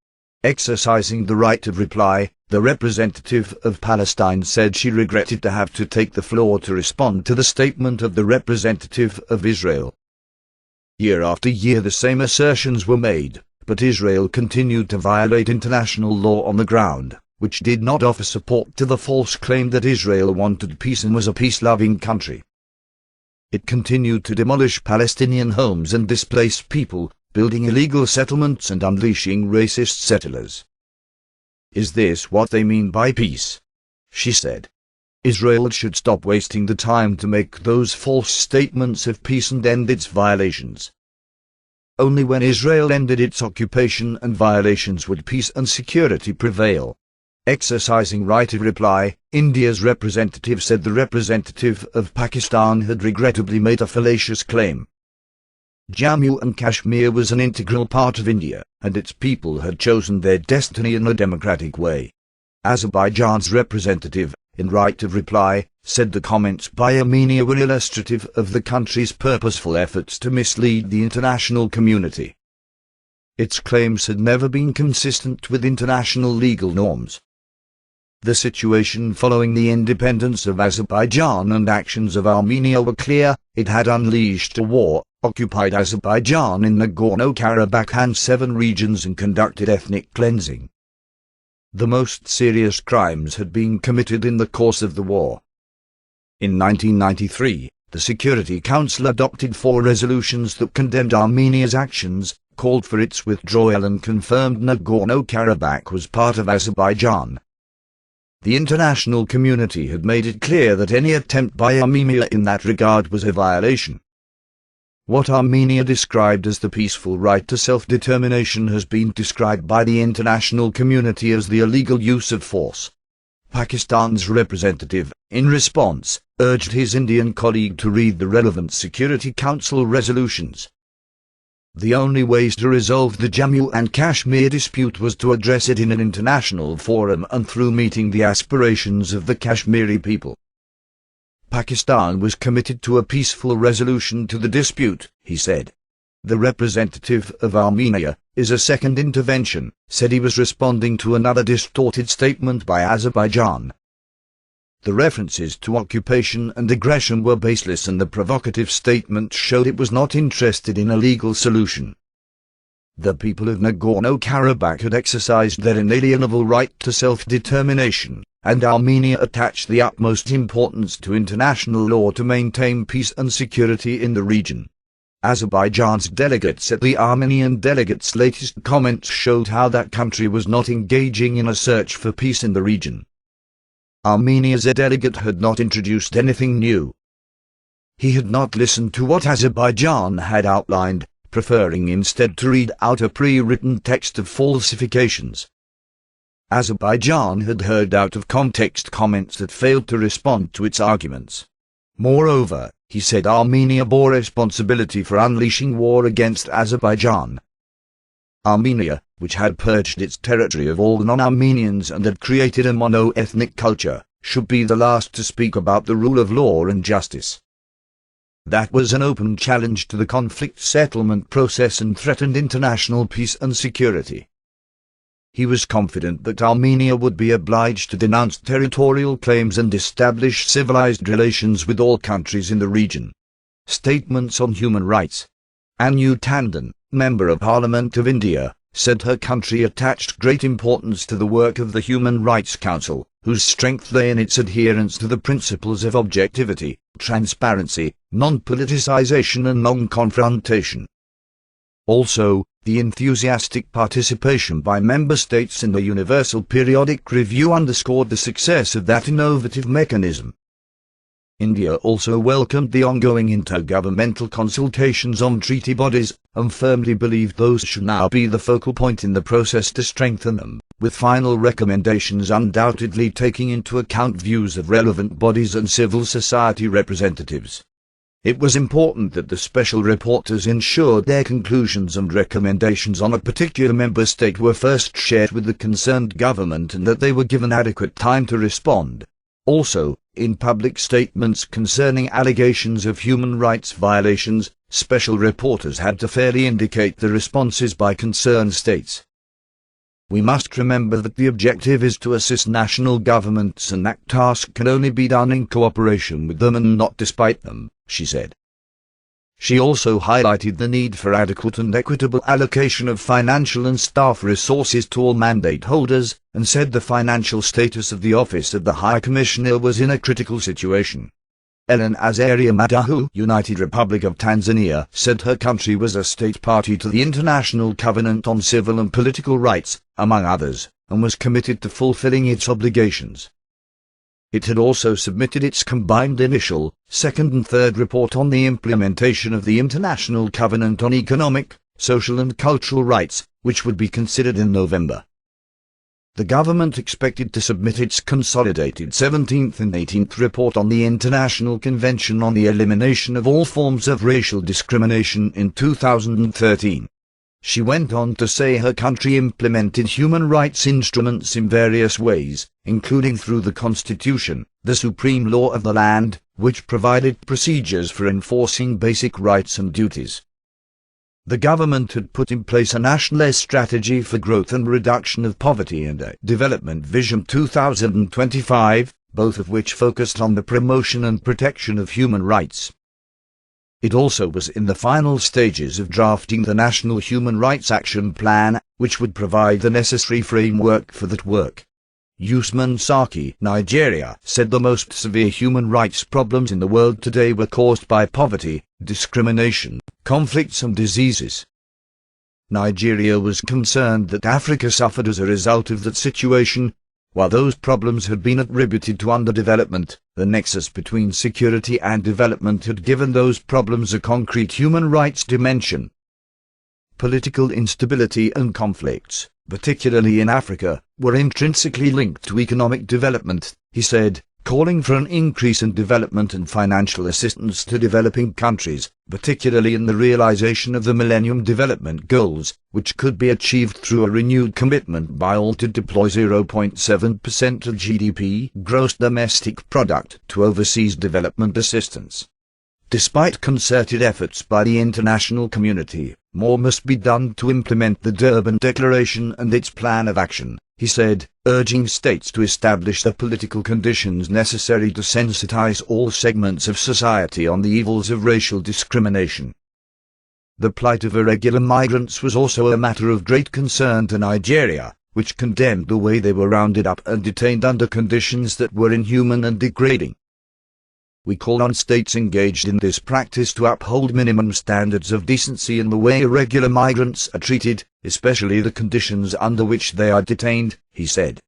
S1: Exercising the right of reply, the representative of Palestine said she regretted to have to take the floor to respond to the statement of the representative of Israel. Year after year the same assertions were made, but Israel continued to violate international law on the ground, which did not offer support to the false claim that Israel wanted peace and was a peace-loving country. It continued to demolish Palestinian homes and displace people, building illegal settlements and unleashing racist settlers. "Is this what they mean by peace?" she said. "Israel should stop wasting the time to make those false statements of peace and end its violations. Only when Israel ended its occupation and violations would peace and security prevail." Exercising right of reply, India's representative said the representative of Pakistan had regrettably made a fallacious claim. Jammu and Kashmir was an integral part of India, and its people had chosen their destiny in a democratic way. Azerbaijan's representative, in right of reply, said the comments by Armenia were illustrative of the country's purposeful efforts to mislead the international community. Its claims had never been consistent with international legal norms. The situation following the independence of Azerbaijan and actions of Armenia were clear: it had unleashed a war, occupied Azerbaijan in Nagorno-Karabakh and 7 regions and conducted ethnic cleansing. The most serious crimes had been committed in the course of the war. In 1993, the Security Council adopted 4 resolutions that condemned Armenia's actions, called for its withdrawal and confirmed Nagorno-Karabakh was part of Azerbaijan. The international community had made it clear that any attempt by Armenia in that regard was a violation. What Armenia described as the peaceful right to self-determination has been described by the international community as the illegal use of force. Pakistan's representative, in response, urged his Indian colleague to read the relevant Security Council resolutions. The only ways to resolve the Jammu and Kashmir dispute was to address it in an international forum and through meeting the aspirations of the Kashmiri people. Pakistan was committed to a peaceful resolution to the dispute, he said. The representative of Armenia, is a second intervention, said he was responding to another distorted statement by Azerbaijan. The references to occupation and aggression were baseless and the provocative statement showed it was not interested in a legal solution. The people of Nagorno-Karabakh had exercised their inalienable right to self-determination, and Armenia attached the utmost importance to international law to maintain peace and security in the region. Azerbaijan's delegates at the Armenian delegates' latest comments showed how that country was not engaging in a search for peace in the region. Armenia's delegate had not introduced anything new. He had not listened to what Azerbaijan had outlined, preferring instead to read out a pre-written text of falsifications. Azerbaijan had heard out-of-context comments that failed to respond to its arguments. Moreover, he said Armenia bore responsibility for unleashing war against Azerbaijan. Armenia, which had purged its territory of all non-Armenians and had created a mono-ethnic culture, should be the last to speak about the rule of law and justice. That was an open challenge to the conflict settlement process and threatened international peace and security. He was confident that Armenia would be obliged to denounce territorial claims and establish civilized relations with all countries in the region. Statements on human rights. Anu Tandon, Member of Parliament of India, said her country attached great importance to the work of the Human Rights Council, whose strength lay in its adherence to the principles of objectivity, transparency, non-politicization and non-confrontation. Also, the enthusiastic participation by member states in the Universal Periodic Review underscored the success of that innovative mechanism. India also welcomed the ongoing intergovernmental consultations on treaty bodies, and firmly believed those should now be the focal point in the process to strengthen them, with final recommendations undoubtedly taking into account views of relevant bodies and civil society representatives. It was important that the special reporters ensured their conclusions and recommendations on a particular member state were first shared with the concerned government and that they were given adequate time to respond. Also, in public statements concerning allegations of human rights violations, special reporters had to fairly indicate the responses by concerned states. We must remember that the objective is to assist national governments and that task can only be done in cooperation with them and not despite them, she said. She also highlighted the need for adequate and equitable allocation of financial and staff resources to all mandate holders, and said the financial status of the Office of the High Commissioner was in a critical situation. Ellen Azaria Madahu, United Republic of Tanzania, said her country was a state party to the International Covenant on Civil and Political Rights, among others, and was committed to fulfilling its obligations. It had also submitted its combined initial, second and third report on the implementation of the International Covenant on Economic, Social and Cultural Rights, which would be considered in November. The government expected to submit its consolidated 17th and 18th report on the International Convention on the Elimination of All Forms of Racial Discrimination in 2013. She went on to say her country implemented human rights instruments in various ways, including through the Constitution, the supreme law of the land, which provided procedures for enforcing basic rights and duties. The government had put in place a national strategy for growth and reduction of poverty and a Development Vision 2025, both of which focused on the promotion and protection of human rights. It also was in the final stages of drafting the National Human Rights Action Plan, which would provide the necessary framework for that work. Usman Saki, Nigeria, said the most severe human rights problems in the world today were caused by poverty, discrimination, conflicts and diseases. Nigeria was concerned that Africa suffered as a result of that situation. while those problems had been attributed to underdevelopment, the nexus between security and development had given those problems a concrete human rights dimension. Political instability and conflicts, particularly in Africa, were intrinsically linked to economic development, he said, calling for an increase in development and financial assistance to developing countries, particularly in the realization of the Millennium Development Goals, which could be achieved through a renewed commitment by all to deploy 0.7% of GDP, gross domestic product, to overseas development assistance. Despite concerted efforts by the international community, more must be done to implement the Durban Declaration and its plan of action, he said, urging states to establish the political conditions necessary to sensitize all segments of society on the evils of racial discrimination. The plight of irregular migrants was also a matter of great concern to Nigeria, which condemned the way they were rounded up and detained under conditions that were inhuman and degrading. We call on states engaged in this practice to uphold minimum standards of decency in the way irregular migrants are treated, especially the conditions under which they are detained, he said.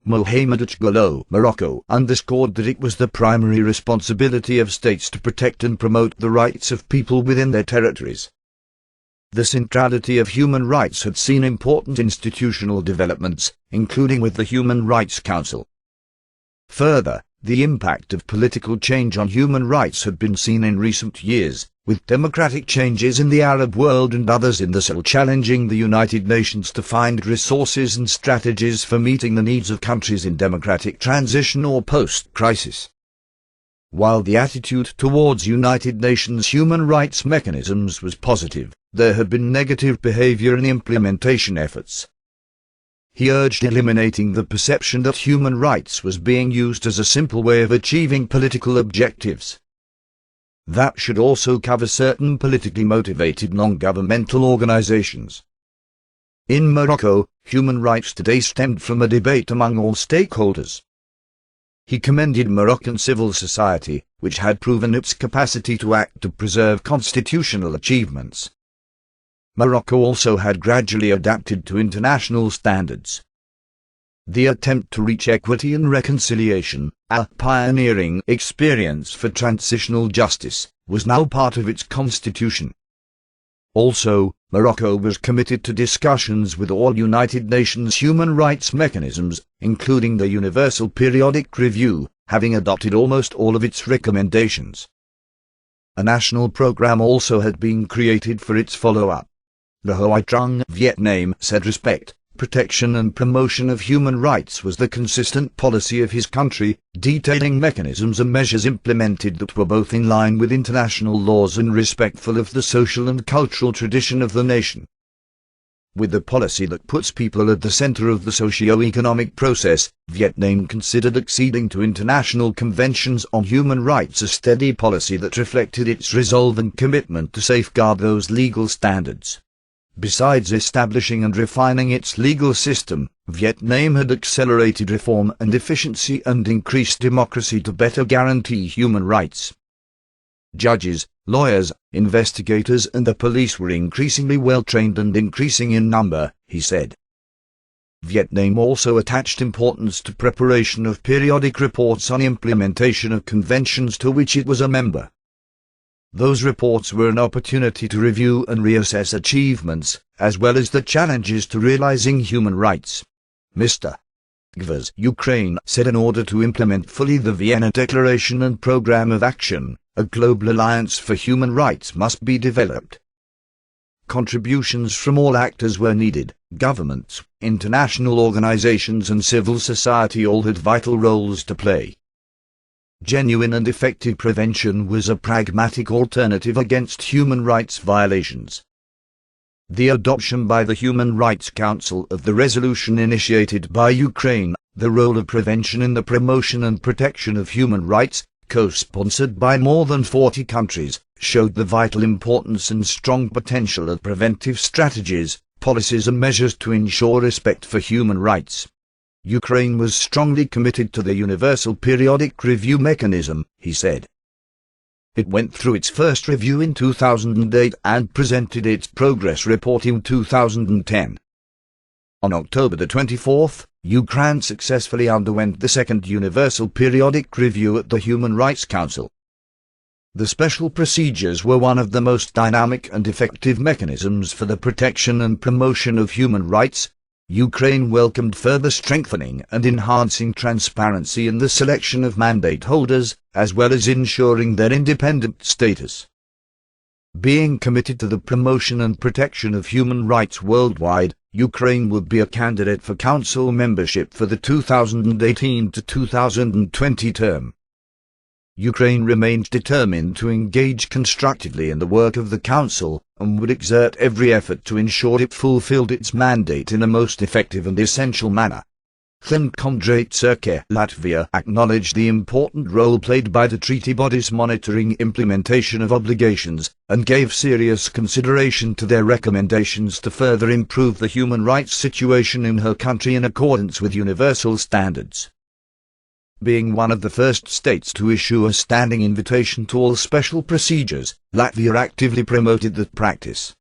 S1: Mohamed Jallow, Morocco, underscored that it was the primary responsibility of states to protect and promote the rights of people within their territories. The centrality of human rights had seen important institutional developments, including with the Human Rights Council. Further, the impact of political change on human rights had been seen in recent years, with democratic changes in the Arab world and others in the Sahel challenging the United Nations to find resources and strategies for meeting the needs of countries in democratic transition or post-crisis. While the attitude towards United Nations human rights mechanisms was positive, there had been negative behavior in implementation efforts. He urged eliminating the perception that human rights was being used as a simple way of achieving political objectives. That should also cover certain politically motivated non-governmental organizations. In Morocco, human rights today stemmed from a debate among all stakeholders. He commended Moroccan civil society, which had proven its capacity to act to preserve constitutional achievements. Morocco also had gradually adapted to international standards. The attempt to reach equity and reconciliation, a pioneering experience for transitional justice, was now part of its constitution. Also, Morocco was committed to discussions with all United Nations human rights mechanisms, including the Universal Periodic Review, having adopted almost all of its recommendations. A national program also had been created for its follow-up. The Hoa Trung, Vietnam, said respect, protection and promotion of human rights was the consistent policy of his country, detailing mechanisms and measures implemented that were both in line with international laws and respectful of the social and cultural tradition of the nation. With a policy that puts people at the center of the socio-economic process, Vietnam considered acceding to international conventions on human rights a steady policy that reflected its resolve and commitment to safeguard those legal standards. Besides establishing and refining its legal system, Vietnam had accelerated reform and efficiency and increased democracy to better guarantee human rights. Judges, lawyers, investigators and the police were increasingly well-trained and increasing in number, he said. Vietnam also attached importance to preparation of periodic reports on implementation of conventions to which it was a member. Those reports were an opportunity to review and reassess achievements, as well as the challenges to realizing human rights. Mr. Gvas, Ukraine, said in order to implement fully the Vienna Declaration and Programme of Action, a global alliance for human rights must be developed. Contributions from all actors were needed. Governments, international organizations and civil society all had vital roles to play. Genuine and effective prevention was a pragmatic alternative against human rights violations. The adoption by the Human Rights Council of the resolution initiated by Ukraine, the role of prevention in the promotion and protection of human rights, co-sponsored by more than 40 countries, showed the vital importance and strong potential of preventive strategies, policies and measures to ensure respect for human rights. Ukraine was strongly committed to the Universal Periodic Review mechanism, he said. It went through its first review in 2008 and presented its progress report in 2010. On October the 24th, Ukraine successfully underwent the second Universal Periodic Review at the Human Rights Council. The special procedures were one of the most dynamic and effective mechanisms for the protection and promotion of human rights. Ukraine welcomed further strengthening and enhancing transparency in the selection of mandate holders, as well as ensuring their independent status. Being committed to the promotion and protection of human rights worldwide, Ukraine would be a candidate for Council membership for the 2018 to 2020 term. Ukraine remains determined to engage constructively in the work of the Council and would exert every effort to ensure it fulfilled its mandate in a most effective and essential manner. Latvia acknowledged the important role played by the treaty bodies monitoring implementation of obligations and gave serious consideration to their recommendations to further improve the human rights situation in her country in accordance with universal standards. Being one of the first states to issue a standing invitation to all special procedures, Latvia actively promoted that practice.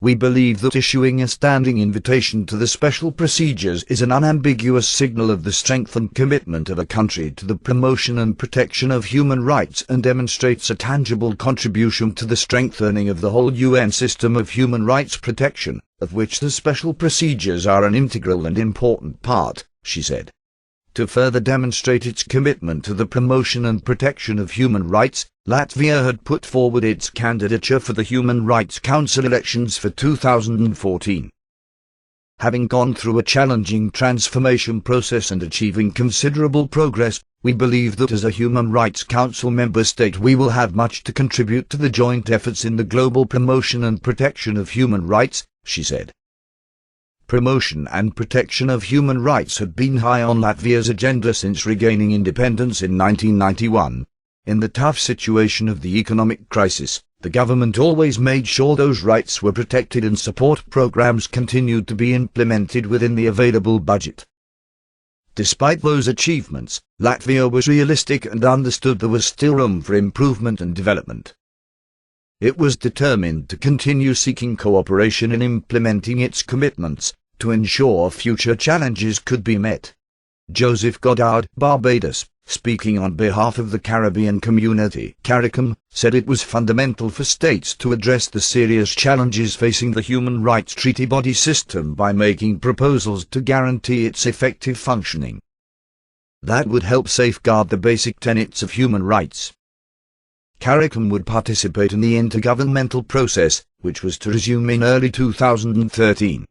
S1: We believe that issuing a standing invitation to the special procedures is an unambiguous signal of the strength and commitment of a country to the promotion and protection of human rights and demonstrates a tangible contribution to the strengthening of the whole UN system of human rights protection, of which the special procedures are an integral and important part, she said. To further demonstrate its commitment to the promotion and protection of human rights, Latvia had put forward its candidature for the Human Rights Council elections for 2014. Having gone through a challenging transformation process and achieving considerable progress, we believe that as a Human Rights Council member state we will have much to contribute to the joint efforts in the global promotion and protection of human rights, she said. Promotion and protection of human rights had been high on Latvia's agenda since regaining independence in 1991. In the tough situation of the economic crisis, the government always made sure those rights were protected and support programs continued to be implemented within the available budget. Despite those achievements, Latvia was realistic and understood there was still room for improvement and development. It was determined to continue seeking cooperation in implementing its commitments, to ensure future challenges could be met. Joseph Goddard, Barbados, speaking on behalf of the Caribbean community, CARICOM, said it was fundamental for states to address the serious challenges facing the human rights treaty body system by making proposals to guarantee its effective functioning. That would help safeguard the basic tenets of human rights. CARICOM would participate in the intergovernmental process, which was to resume in early 2013.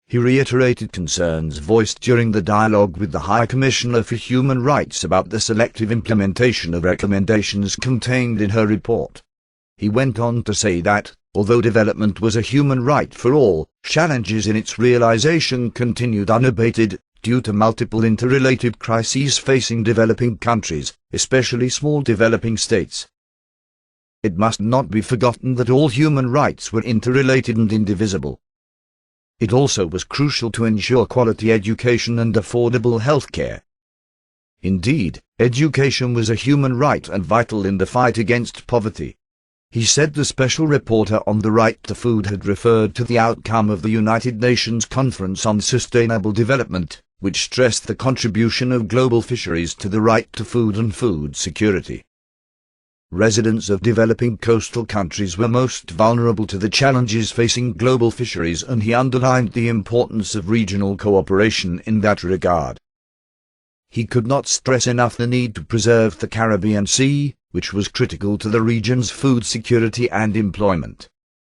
S1: He reiterated concerns voiced during the dialogue with the High Commissioner for Human Rights about the selective implementation of recommendations contained in her report. He went on to say that, although development was a human right for all, challenges in its realization continued unabated, due to multiple interrelated crises facing developing countries, especially small developing states. It must not be forgotten that all human rights were interrelated and indivisible. It also was crucial to ensure quality education and affordable health care. Indeed, education was a human right and vital in the fight against poverty. He said the special reporter on the right to food had referred to the outcome of the United Nations Conference on Sustainable Development, which stressed the contribution of global fisheries to the right to food and food security. Residents of developing coastal countries were most vulnerable to the challenges facing global fisheries, and he underlined the importance of regional cooperation in that regard. He could not stress enough the need to preserve the Caribbean Sea, which was critical to the region's food security and employment.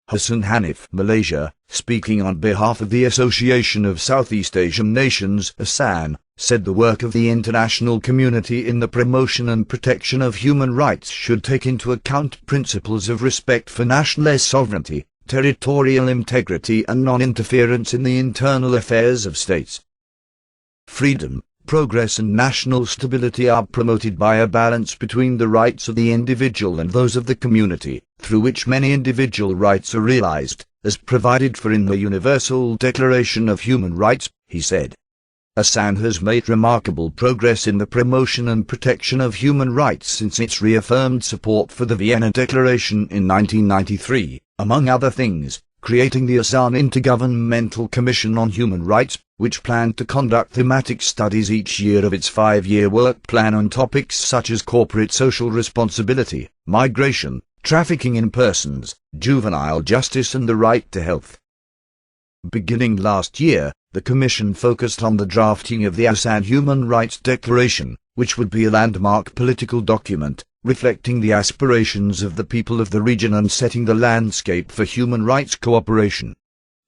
S1: Hassan Hanif, Malaysia, speaking on behalf of the Association of Southeast Asian Nations, ASEAN, said the work of the international community in the promotion and protection of human rights should take into account principles of respect for national sovereignty, territorial integrity and non-interference in the internal affairs of states. Freedom, progress and national stability are promoted by a balance between the rights of the individual and those of the community, through which many individual rights are realized, as provided for in the Universal Declaration of Human Rights, he said. ASEAN has made remarkable progress in the promotion and protection of human rights since its reaffirmed support for the Vienna Declaration in 1993, among other things, creating the ASEAN Intergovernmental Commission on Human Rights, which planned to conduct thematic studies each year of its 5-year work plan on topics such as corporate social responsibility, migration, trafficking in persons, juvenile justice and the right to health. Beginning last year, the Commission focused on the drafting of the ASEAN Human Rights Declaration, which would be a landmark political document, reflecting the aspirations of the people of the region and setting the landscape for human rights cooperation.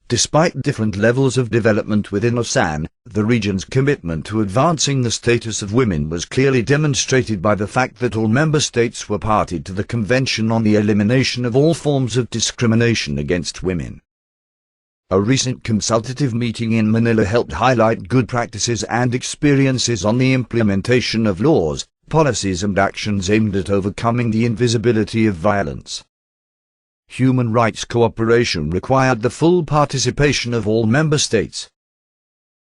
S1: Despite different levels of development within ASEAN, the region's commitment to advancing the status of women was clearly demonstrated by the fact that all member states were party to the Convention on the Elimination of All Forms of Discrimination against Women. A recent consultative meeting in Manila helped highlight good practices and experiences on the implementation of laws, policies and actions aimed at overcoming the invisibility of violence. Human rights cooperation required the full participation of all member states.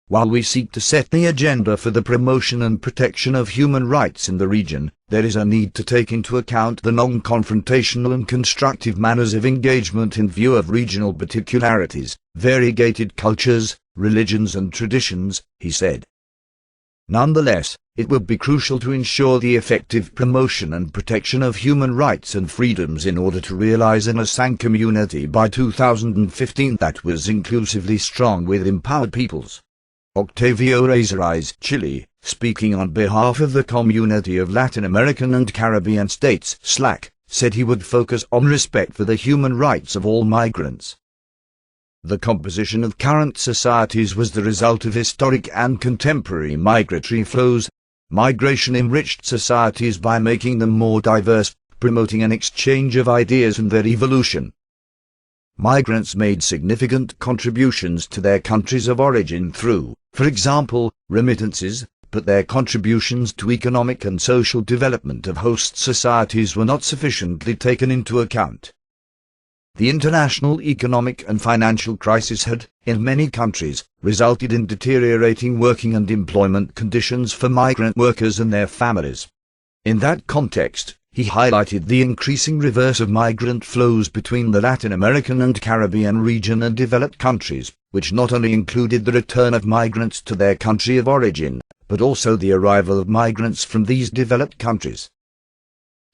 S1: While we seek to set the agenda for the promotion and protection of human rights in the region, there is a need to take into account the non-confrontational and constructive manners of engagement in view of regional particularities, variegated cultures, religions and traditions, he said. Nonetheless, it would be crucial to ensure the effective promotion and protection of human rights and freedoms in order to realize an ASEAN community by 2015 that was inclusively strong with empowered peoples. Octavio Razariz, Chile, speaking on behalf of the Community of Latin American and Caribbean States, SLAC, said he would focus on respect for the human rights of all migrants. The composition of current societies was the result of historic and contemporary migratory flows. Migration enriched societies by making them more diverse, promoting an exchange of ideas and their evolution. Migrants made significant contributions to their countries of origin through, for example, remittances, but their contributions to economic and social development of host societies were not sufficiently taken into account. The international economic and financial crisis had, in many countries, resulted in deteriorating working and employment conditions for migrant workers and their families. In that context, he highlighted the increasing reverse of migrant flows between the Latin American and Caribbean region and developed countries, which not only included the return of migrants to their country of origin, but also the arrival of migrants from these developed countries.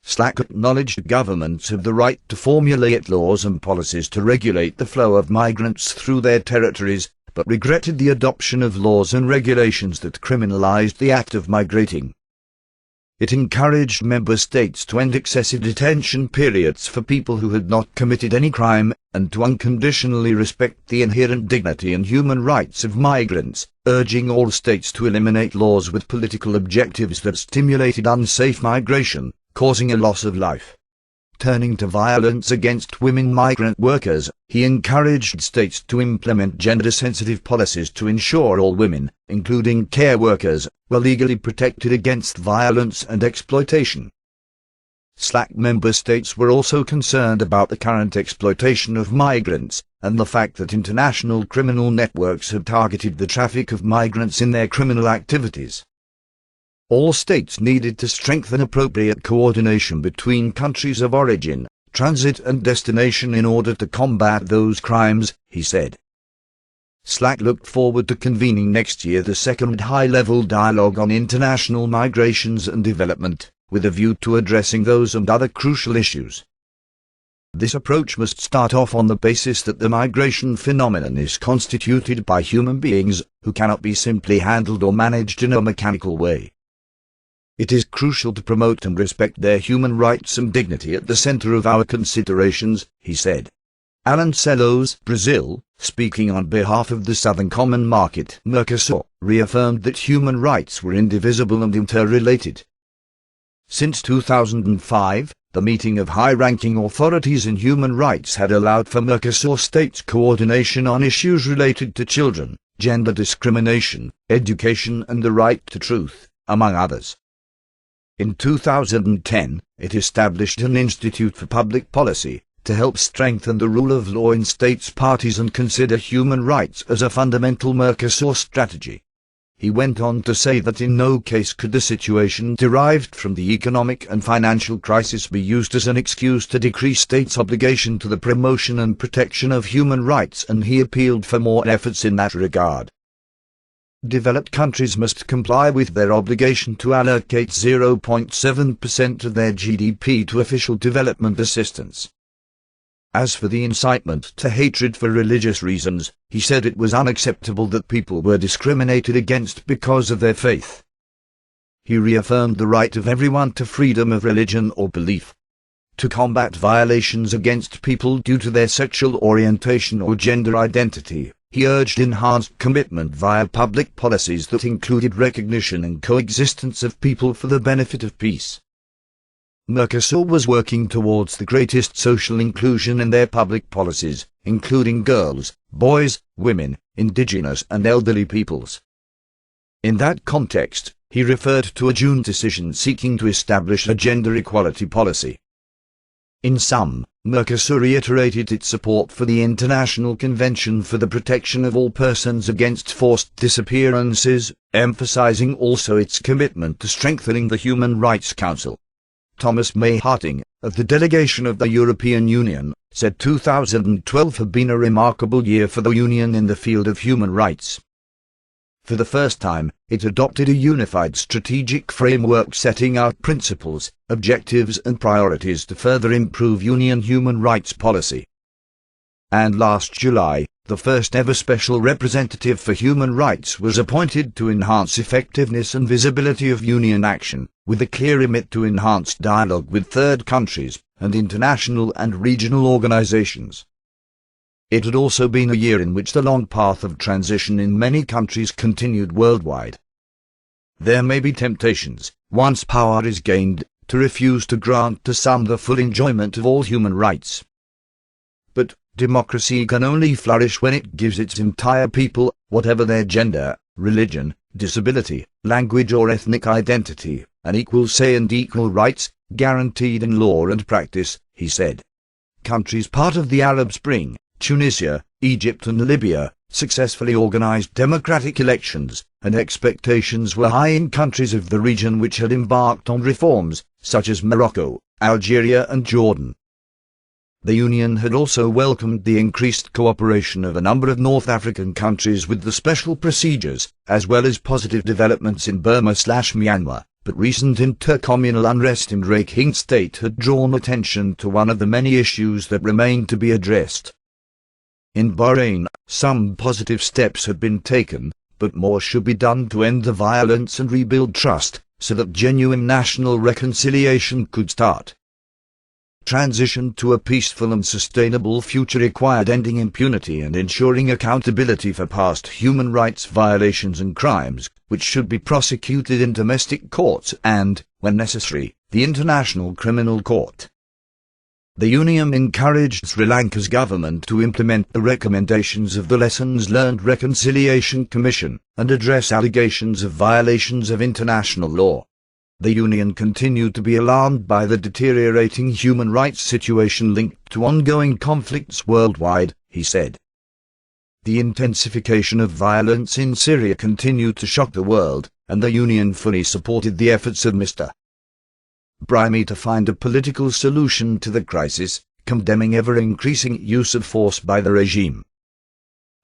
S1: SLAC acknowledged governments have the right to formulate laws and policies to regulate the flow of migrants through their territories, but regretted the adoption of laws and regulations that criminalized the act of migrating. It encouraged member states to end excessive detention periods for people who had not committed any crime, and to unconditionally respect the inherent dignity and human rights of migrants, urging all states to eliminate laws with political objectives that stimulated unsafe migration, causing a loss of life. Turning to violence against women migrant workers, he encouraged states to implement gender-sensitive policies to ensure all women, including care workers, were legally protected against violence and exploitation. SLAC member states were also concerned about the current exploitation of migrants, and the fact that international criminal networks have targeted the traffic of migrants in their criminal activities. All states needed to strengthen appropriate coordination between countries of origin, transit and destination in order to combat those crimes, he said. SLAC looked forward to convening next year the second high-level dialogue on international migrations and development, with a view to addressing those and other crucial issues. This approach must start off on the basis that the migration phenomenon is constituted by human beings, who cannot be simply handled or managed in a mechanical way. It is crucial to promote and respect their human rights and dignity at the center of our considerations, he said. Alan Celos, Brazil, speaking on behalf of the Southern Common Market, Mercosur, reaffirmed that human rights were indivisible and interrelated. Since 2005, the meeting of high-ranking authorities in human rights had allowed for Mercosur states coordination on issues related to children, gender discrimination, education and the right to truth, among others. In 2010, it established an Institute for Public Policy to help strengthen the rule of law in states parties and consider human rights as a fundamental Mercosur strategy. He went on to say that in no case could the situation derived from the economic and financial crisis be used as an excuse to decrease states' obligation to the promotion and protection of human rights, and he appealed for more efforts in that regard. Developed countries must comply with their obligation to allocate 0.7% of their GDP to official development assistance. As for the incitement to hatred for religious reasons, he said it was unacceptable that people were discriminated against because of their faith. He reaffirmed the right of everyone to freedom of religion or belief. To combat violations against people due to their sexual orientation or gender identity, he urged enhanced commitment via public policies that included recognition and coexistence of people for the benefit of peace. Mercosur was working towards the greatest social inclusion in their public policies, including girls, boys, women, indigenous and elderly peoples. In that context, he referred to a June decision seeking to establish a gender equality policy. In sum, Mercosur reiterated its support for the International Convention for the Protection of All Persons Against Forced Disappearances, emphasizing also its commitment to strengthening the Human Rights Council. Thomas May Harting, of the delegation of the European Union, said 2012 had been a remarkable year for the Union in the field of human rights. For the first time, it adopted a unified strategic framework setting out principles, objectives and priorities to further improve Union human rights policy. And last July, the first ever Special Representative for Human Rights was appointed to enhance effectiveness and visibility of Union action, with a clear remit to enhance dialogue with third countries and international and regional organizations. It had also been a year in which the long path of transition in many countries continued worldwide. There may be temptations, once power is gained, to refuse to grant to some the full enjoyment of all human rights. But democracy can only flourish when it gives its entire people, whatever their gender, religion, disability, language or ethnic identity, an equal say and equal rights, guaranteed in law and practice, he said. Countries part of the Arab Spring, Tunisia, Egypt and Libya, successfully organized democratic elections, and expectations were high in countries of the region which had embarked on reforms, such as Morocco, Algeria and Jordan. The Union had also welcomed the increased cooperation of a number of North African countries with the special procedures, as well as positive developments in Burma/Myanmar, but recent intercommunal unrest in Rakhine State had drawn attention to one of the many issues that remained to be addressed. In Bahrain, some positive steps had been taken, but more should be done to end the violence and rebuild trust, so that genuine national reconciliation could start. Transition to a peaceful and sustainable future required ending impunity and ensuring accountability for past human rights violations and crimes, which should be prosecuted in domestic courts and, when necessary, the International Criminal Court. The Union encouraged Sri Lanka's government to implement the recommendations of the Lessons Learned Reconciliation Commission and address allegations of violations of international law. The Union continued to be alarmed by the deteriorating human rights situation linked to ongoing conflicts worldwide, he said. The intensification of violence in Syria continued to shock the world, and the Union fully supported the efforts of Mr. Brahimi to find a political solution to the crisis, condemning ever-increasing use of force by the regime.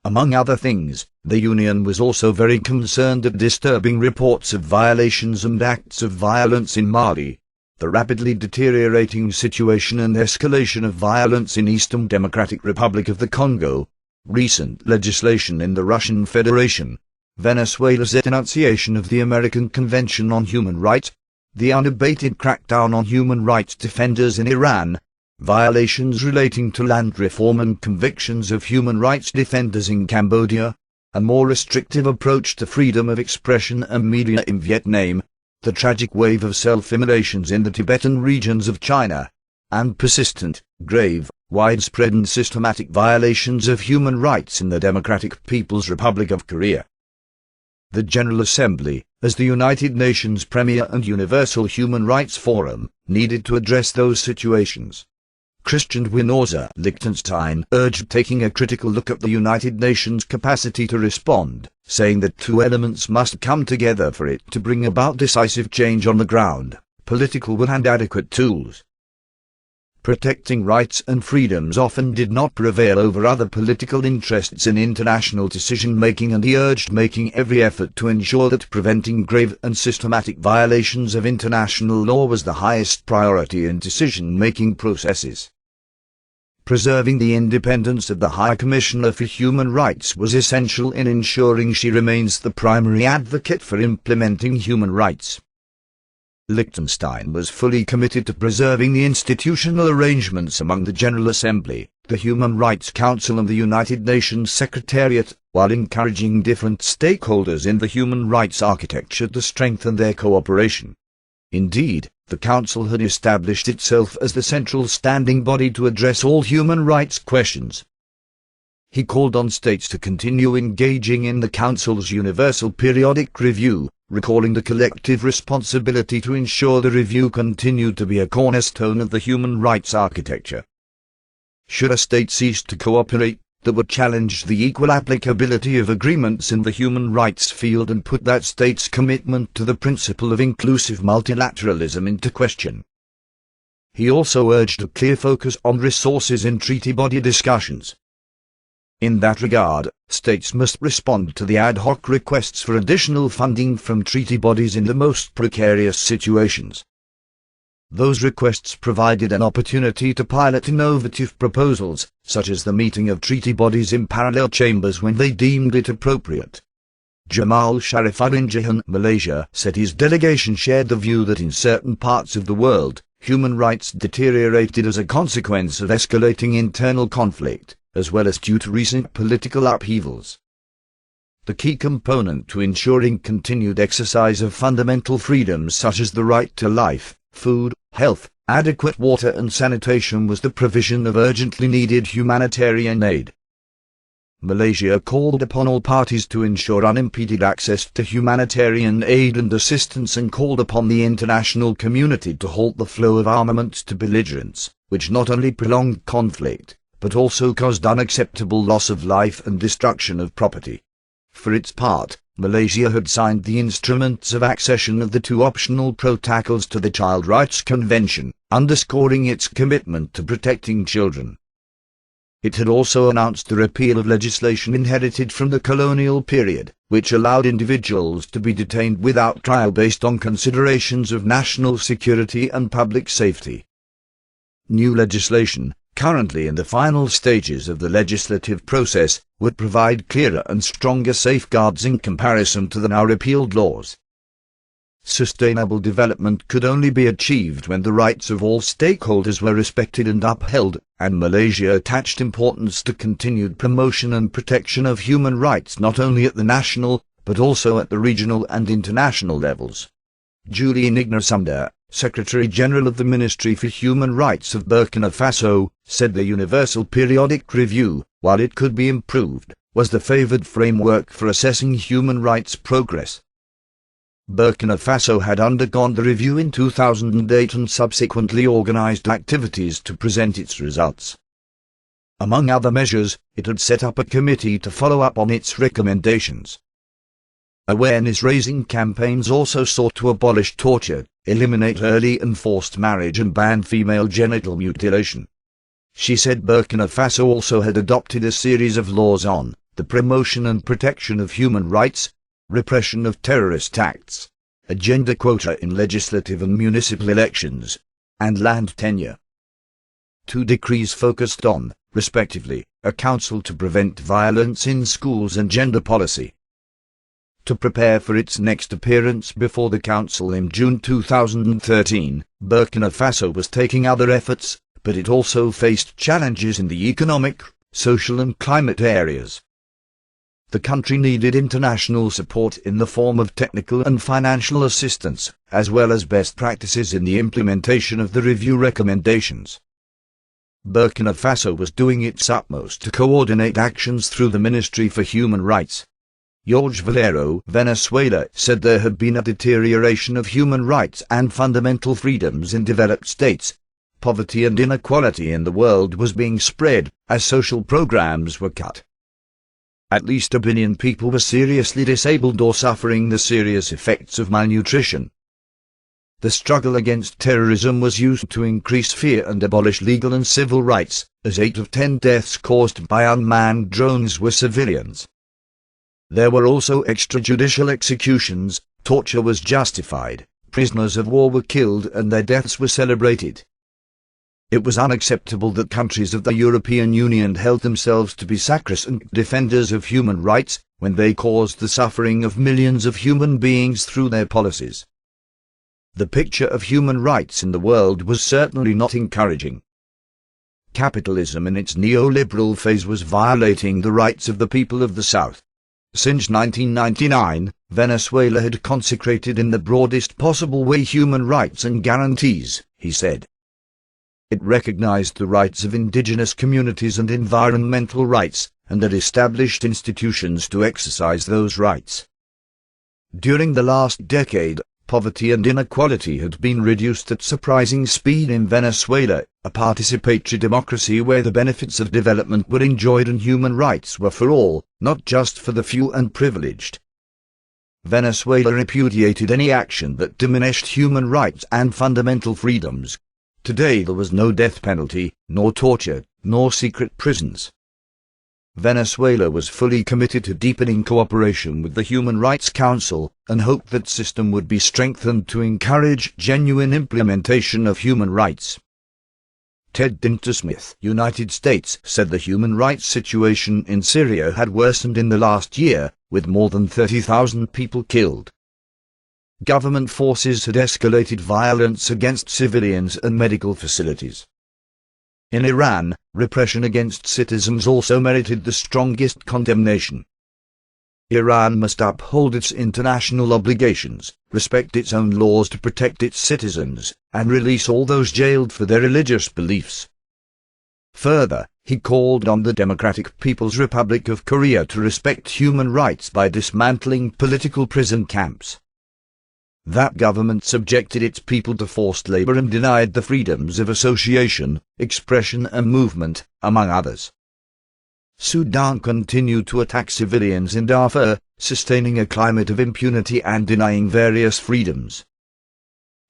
S1: Among other things, the Union was also very concerned at disturbing reports of violations and acts of violence in Mali, the rapidly deteriorating situation and escalation of violence in Eastern Democratic Republic of the Congo, recent legislation in the Russian Federation, Venezuela's denunciation of the American Convention on Human Rights, the unabated crackdown on human rights defenders in Iran, violations relating to land reform and convictions of human rights defenders in Cambodia, a more restrictive approach to freedom of expression and media in Vietnam, the tragic wave of self-immolations in the Tibetan regions of China, and persistent, grave, widespread and systematic violations of human rights in the Democratic People's Republic of Korea. The General Assembly, as the United Nations premier and universal human rights forum, needed to address those situations. Christian Winoza Liechtenstein urged taking a critical look at the United Nations' capacity to respond, saying that two elements must come together for it to bring about decisive change on the ground: political will and adequate tools. Protecting rights and freedoms often did not prevail over other political interests in international decision-making, and he urged making every effort to ensure that preventing grave and systematic violations of international law was the highest priority in decision-making processes. Preserving the independence of the High Commissioner for Human Rights was essential in ensuring she remains the primary advocate for implementing human rights. Liechtenstein was fully committed to preserving the institutional arrangements among the General Assembly, the Human Rights Council and the United Nations Secretariat, while encouraging different stakeholders in the human rights architecture to strengthen their cooperation. Indeed, the Council had established itself as the central standing body to address all human rights questions. He called on states to continue engaging in the Council's Universal Periodic Review, recalling the collective responsibility to ensure the review continued to be a cornerstone of the human rights architecture. Should a state cease to cooperate, that would challenge the equal applicability of agreements in the human rights field and put that state's commitment to the principle of inclusive multilateralism into question. He also urged a clear focus on resources in treaty body discussions. In that regard, states must respond to the ad hoc requests for additional funding from treaty bodies in the most precarious situations. Those requests provided an opportunity to pilot innovative proposals, such as the meeting of treaty bodies in parallel chambers when they deemed it appropriate. Jamal Sharifuddin Jahan, Malaysia, said his delegation shared the view that in certain parts of the world, human rights deteriorated as a consequence of escalating internal conflict, as well as due to recent political upheavals. The key component to ensuring continued exercise of fundamental freedoms such as the right to life, food, health, adequate water and sanitation was the provision of urgently needed humanitarian aid. Malaysia called upon all parties to ensure unimpeded access to humanitarian aid and assistance and called upon the international community to halt the flow of armaments to belligerents, which not only prolonged conflict, but also caused unacceptable loss of life and destruction of property. For its part, Malaysia had signed the instruments of accession of the two optional protocols to the Child Rights Convention, underscoring its commitment to protecting children. It had also announced the repeal of legislation inherited from the colonial period, which allowed individuals to be detained without trial based on considerations of national security and public safety. New legislation, currently in the final stages of the legislative process, would provide clearer and stronger safeguards in comparison to the now repealed laws. Sustainable development could only be achieved when the rights of all stakeholders were respected and upheld, and Malaysia attached importance to continued promotion and protection of human rights not only at the national, but also at the regional and international levels. Julie Nignasamda, Secretary-General of the Ministry for Human Rights of Burkina Faso, said the Universal Periodic Review, while it could be improved, was the favored framework for assessing human rights progress. Burkina Faso had undergone the review in 2008 and subsequently organized activities to present its results. Among other measures, it had set up a committee to follow up on its recommendations. Awareness-raising campaigns also sought to abolish torture, eliminate early and forced marriage and ban female genital mutilation. She said Burkina Faso also had adopted a series of laws on the promotion and protection of human rights, repression of terrorist acts, a gender quota in legislative and municipal elections, and land tenure. Two decrees focused on, respectively, a council to prevent violence in schools and gender policy. To prepare for its next appearance before the Council in June 2013, Burkina Faso was taking other efforts, but it also faced challenges in the economic, social and climate areas. The country needed international support in the form of technical and financial assistance, as well as best practices in the implementation of the review recommendations. Burkina Faso was doing its utmost to coordinate actions through the Ministry for Human Rights. Jorge Valero, Venezuela, said there had been a deterioration of human rights and fundamental freedoms in developed states, poverty and inequality in the world was being spread, as social programs were cut. At least 1 billion people were seriously disabled or suffering the serious effects of malnutrition. The struggle against terrorism was used to increase fear and abolish legal and civil rights, as 8 of 10 deaths caused by unmanned drones were civilians. There were also extrajudicial executions, torture was justified, prisoners of war were killed and their deaths were celebrated. It was unacceptable that countries of the European Union held themselves to be sacrosanct defenders of human rights, when they caused the suffering of millions of human beings through their policies. The picture of human rights in the world was certainly not encouraging. Capitalism in its neoliberal phase was violating the rights of the people of the South. Since 1999, Venezuela had consecrated in the broadest possible way human rights and guarantees, he said. It recognized the rights of indigenous communities and environmental rights, and had established institutions to exercise those rights. During the last decade, poverty and inequality had been reduced at surprising speed in Venezuela, a participatory democracy where the benefits of development were enjoyed and human rights were for all, not just for the few and privileged. Venezuela repudiated any action that diminished human rights and fundamental freedoms. Today there was no death penalty, nor torture, nor secret prisons. Venezuela was fully committed to deepening cooperation with the Human Rights Council, and hoped that system would be strengthened to encourage genuine implementation of human rights. Ted Dintersmith, United States, said the human rights situation in Syria had worsened in the last year, with more than 30,000 people killed. Government forces had escalated violence against civilians and medical facilities. In Iran, repression against citizens also merited the strongest condemnation. Iran must uphold its international obligations, respect its own laws to protect its citizens, and release all those jailed for their religious beliefs. Further, he called on the Democratic People's Republic of Korea to respect human rights by dismantling political prison camps. That government subjected its people to forced labor and denied the freedoms of association, expression and movement, among others. Sudan continued to attack civilians in Darfur, sustaining a climate of impunity and denying various freedoms.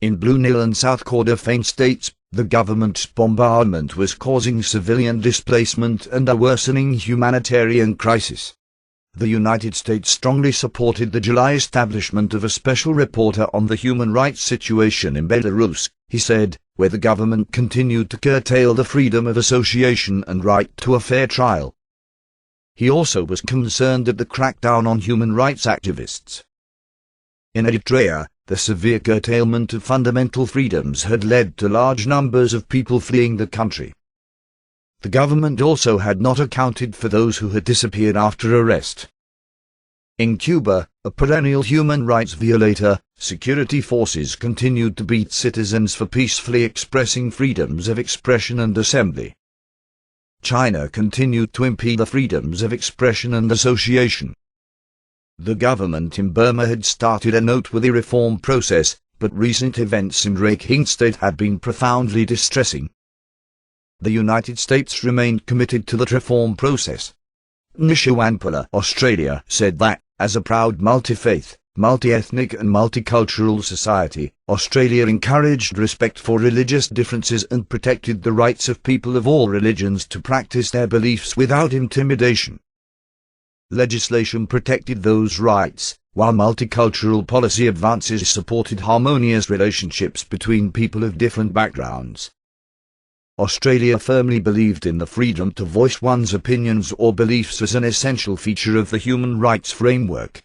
S1: In Blue Nile and South Kordofan states, the government's bombardment was causing civilian displacement and a worsening humanitarian crisis. The United States strongly supported the July establishment of a special reporter on the human rights situation in Belarus, he said, where the government continued to curtail the freedom of association and right to a fair trial. He also was concerned at the crackdown on human rights activists. In Eritrea, the severe curtailment of fundamental freedoms had led to large numbers of people fleeing the country. The government also had not accounted for those who had disappeared after arrest. In Cuba, a perennial human rights violator, security forces continued to beat citizens for peacefully expressing freedoms of expression and assembly. China continued to impede the freedoms of expression and association. The government in Burma had started a noteworthy reform process, but recent events in Rakhine State had been profoundly distressing. The United States remained committed to the reform process. Nishawanpula, Australia, said that, as a proud multi-faith, multi-ethnic and multicultural society, Australia encouraged respect for religious differences and protected the rights of people of all religions to practice their beliefs without intimidation. Legislation protected those rights, while multicultural policy advances supported harmonious relationships between people of different backgrounds. Australia firmly believed in the freedom to voice one's opinions or beliefs as an essential feature of the human rights framework.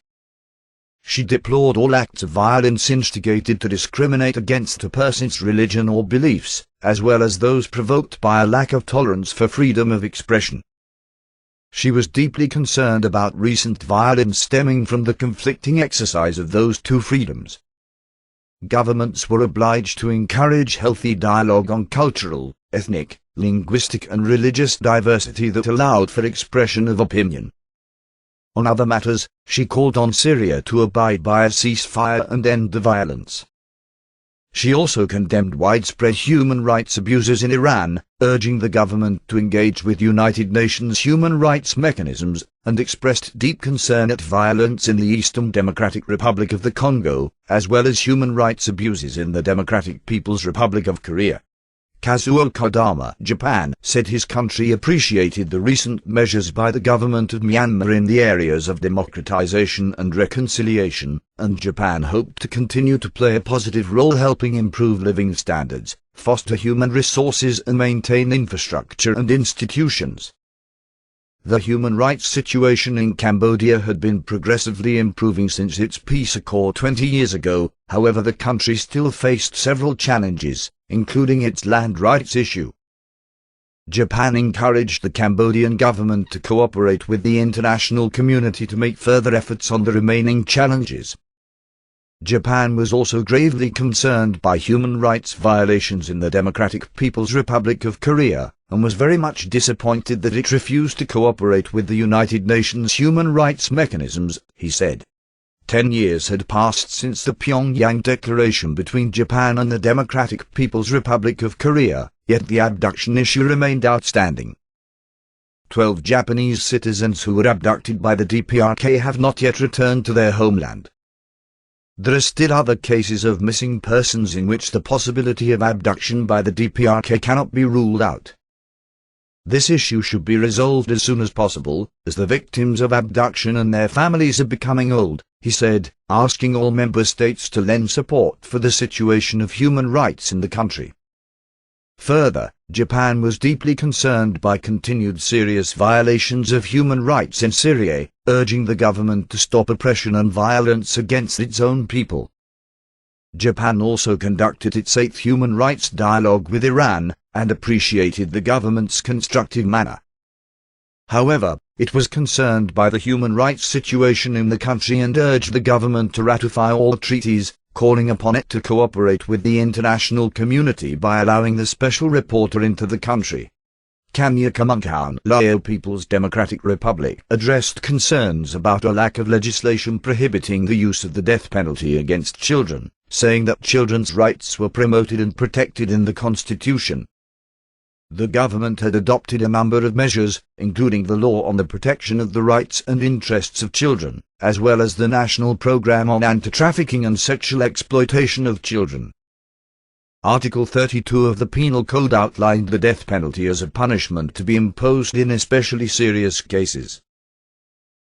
S1: She deplored all acts of violence instigated to discriminate against a person's religion or beliefs, as well as those provoked by a lack of tolerance for freedom of expression. She was deeply concerned about recent violence stemming from the conflicting exercise of those two freedoms. Governments were obliged to encourage healthy dialogue on cultural, ethnic, linguistic and religious diversity that allowed for expression of opinion. On other matters, she called on Syria to abide by a ceasefire and end the violence. She also condemned widespread human rights abuses in Iran, urging the government to engage with United Nations human rights mechanisms, and expressed deep concern at violence in the Eastern Democratic Republic of the Congo, as well as human rights abuses in the Democratic People's Republic of Korea. Kazuo Kodama, Japan, said his country appreciated the recent measures by the government of Myanmar in the areas of democratization and reconciliation, and Japan hoped to continue to play a positive role helping improve living standards, foster human resources and maintain infrastructure and institutions. The human rights situation in Cambodia had been progressively improving since its peace accord 20 years ago. However, the country still faced several challenges, including its land rights issue. Japan encouraged the Cambodian government to cooperate with the international community to make further efforts on the remaining challenges. Japan was also gravely concerned by human rights violations in the Democratic People's Republic of Korea, and was very much disappointed that it refused to cooperate with the United Nations human rights mechanisms, he said. 10 years had passed since the Pyongyang Declaration between Japan and the Democratic People's Republic of Korea, yet the abduction issue remained outstanding. 12 Japanese citizens who were abducted by the DPRK have not yet returned to their homeland. There are still other cases of missing persons in which the possibility of abduction by the DPRK cannot be ruled out. This issue should be resolved as soon as possible, as the victims of abduction and their families are becoming old, he said, asking all member states to lend support for the situation of human rights in the country. Further, Japan was deeply concerned by continued serious violations of human rights in Syria, urging the government to stop oppression and violence against its own people. Japan also conducted its 8th human rights dialogue with Iran, and appreciated the government's constructive manner. However, it was concerned by the human rights situation in the country and urged the government to ratify all treaties, calling upon it to cooperate with the international community by allowing the special reporter into the country. Kanya Kamunkan, Lao People's Democratic Republic, addressed concerns about a lack of legislation prohibiting the use of the death penalty against children, saying that children's rights were promoted and protected in the Constitution. The government had adopted a number of measures, including the law on the protection of the rights and interests of children, as well as the National Program on Anti-Trafficking and Sexual Exploitation of Children. Article 32 of the Penal Code outlined the death penalty as a punishment to be imposed in especially serious cases.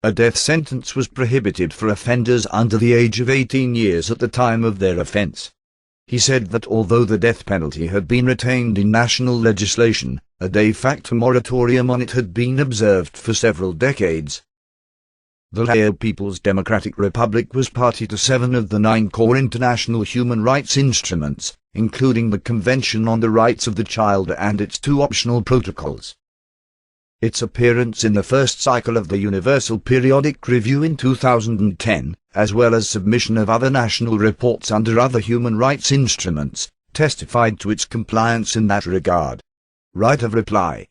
S1: A death sentence was prohibited for offenders under the age of 18 years at the time of their offense. He said that although the death penalty had been retained in national legislation, a de facto moratorium on it had been observed for several decades. The Lao People's Democratic Republic was party to 7 of the 9 core international human rights instruments, including the Convention on the Rights of the Child and its 2 optional protocols. Its appearance in the first cycle of the Universal Periodic Review in 2010, as well as submission of other national reports under other human rights instruments, testified to its compliance in that regard. Right of reply.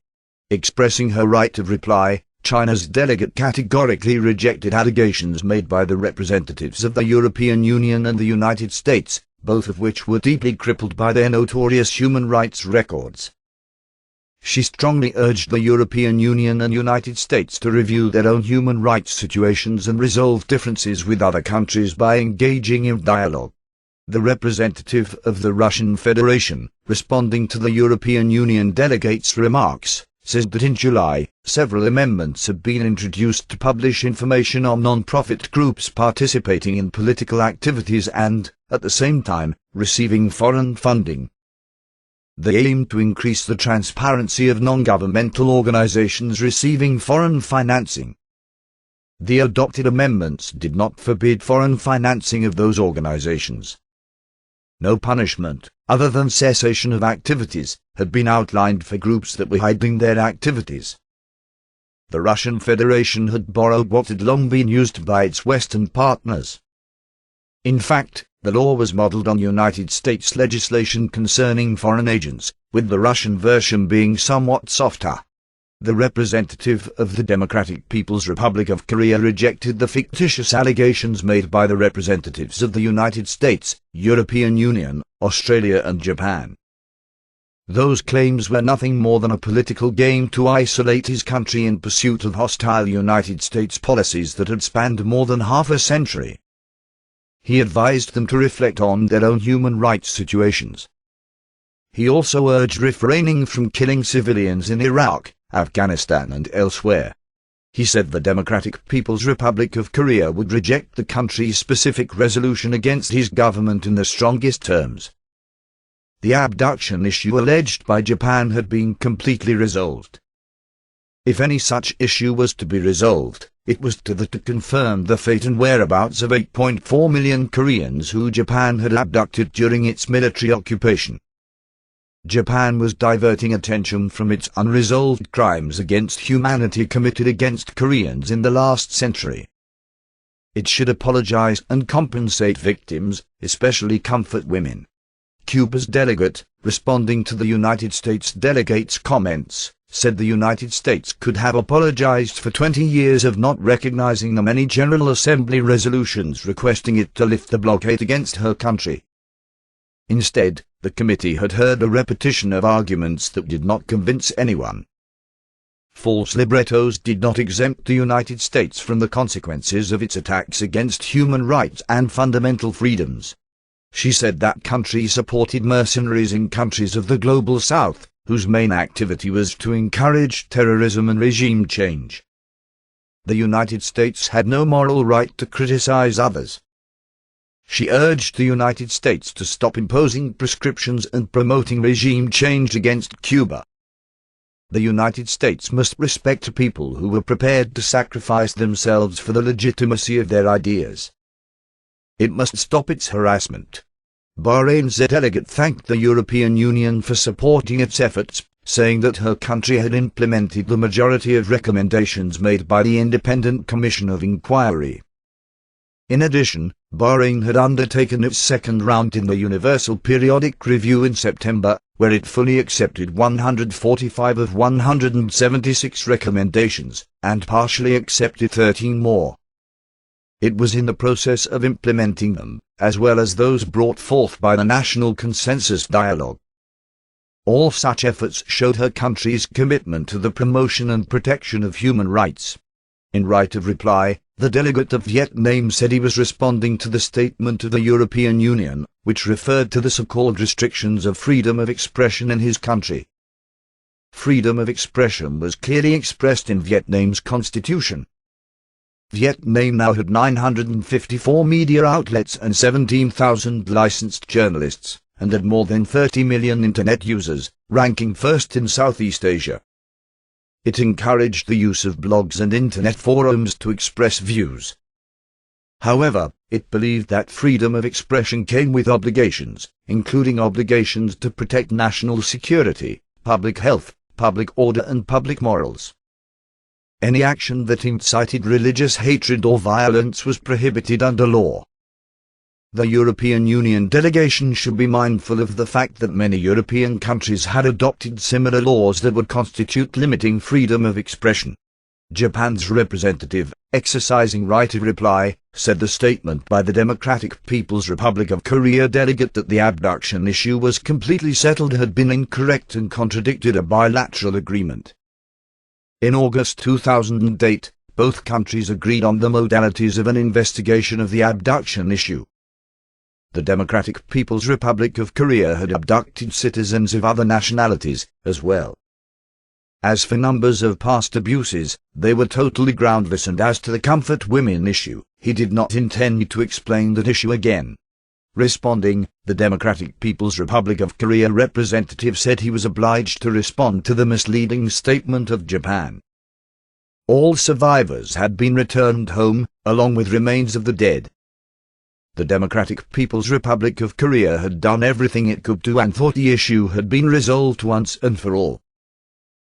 S1: Expressing her right of reply, China's delegate categorically rejected allegations made by the representatives of the European Union and the United States, both of which were deeply crippled by their notorious human rights records. She strongly urged the European Union and United States to review their own human rights situations and resolve differences with other countries by engaging in dialogue. The representative of the Russian Federation, responding to the European Union delegates' remarks, said that in July, several amendments had been introduced to publish information on non-profit groups participating in political activities and, at the same time, receiving foreign funding. They aim to increase the transparency of non-governmental organizations receiving foreign financing. The adopted amendments did not forbid foreign financing of those organizations. No punishment, other than cessation of activities, had been outlined for groups that were hiding their activities. The Russian Federation had borrowed what had long been used by its Western partners. In fact, the law was modeled on United States legislation concerning foreign agents, with the Russian version being somewhat softer. the representative of the Democratic People's Republic of Korea rejected the fictitious allegations made by the representatives of the United States, European Union, Australia and Japan. Those claims were nothing more than a political game to isolate his country in pursuit of hostile United States policies that had spanned more than half a century. He advised them to reflect on their own human rights situations. He also urged refraining from killing civilians in Iraq, Afghanistan and elsewhere. He said the Democratic People's Republic of Korea would reject the country's specific resolution against his government in the strongest terms. The abduction issue alleged by Japan had been completely resolved. If any such issue was to be resolved, it was to confirm the fate and whereabouts of 8.4 million Koreans who Japan had abducted during its military occupation. Japan was diverting attention from its unresolved crimes against humanity committed against Koreans in the last century. It should apologize and compensate victims, especially comfort women. Cuba's delegate, responding to the United States delegate's comments, said the United States could have apologized for 20 years of not recognizing the many General Assembly resolutions requesting it to lift the blockade against her country. Instead, the committee had heard a repetition of arguments that did not convince anyone. False librettos did not exempt the United States from the consequences of its attacks against human rights and fundamental freedoms. She said that country supported mercenaries in countries of the Global South, whose main activity was to encourage terrorism and regime change. The United States had no moral right to criticize others. She urged the United States to stop imposing prescriptions and promoting regime change against Cuba. The United States must respect people who were prepared to sacrifice themselves for the legitimacy of their ideas. It must stop its harassment. Bahrain's delegate thanked the European Union for supporting its efforts, saying that her country had implemented the majority of recommendations made by the Independent Commission of Inquiry. In addition, Bahrain had undertaken its second round in the Universal Periodic Review in September, where it fully accepted 145 of 176 recommendations, and partially accepted 13 more. It was in the process of implementing them, as well as those brought forth by the National Consensus Dialogue. All such efforts showed her country's commitment to the promotion and protection of human rights. In right of reply, the delegate of Vietnam said he was responding to the statement of the European Union, which referred to the so-called restrictions of freedom of expression in his country. Freedom of expression was clearly expressed in Vietnam's constitution. Vietnam now had 954 media outlets and 17,000 licensed journalists, and had more than 30 million internet users, ranking first in Southeast Asia. It encouraged the use of blogs and internet forums to express views. However, it believed that freedom of expression came with obligations, including obligations to protect national security, public health, public order and public morals. Any action that incited religious hatred or violence was prohibited under law. The European Union delegation should be mindful of the fact that many European countries had adopted similar laws that would constitute limiting freedom of expression. Japan's representative, exercising right of reply, said the statement by the Democratic People's Republic of Korea delegate that the abduction issue was completely settled had been incorrect and contradicted a bilateral agreement. In August 2008, both countries agreed on the modalities of an investigation of the abduction issue. The Democratic People's Republic of Korea had abducted citizens of other nationalities, as well. As for numbers of past abuses, they were totally groundless, and as to the comfort women issue, he did not intend to explain that issue again. Responding, the Democratic People's Republic of Korea representative said he was obliged to respond to the misleading statement of Japan. All survivors had been returned home, along with remains of the dead. The Democratic People's Republic of Korea had done everything it could do and thought the issue had been resolved once and for all.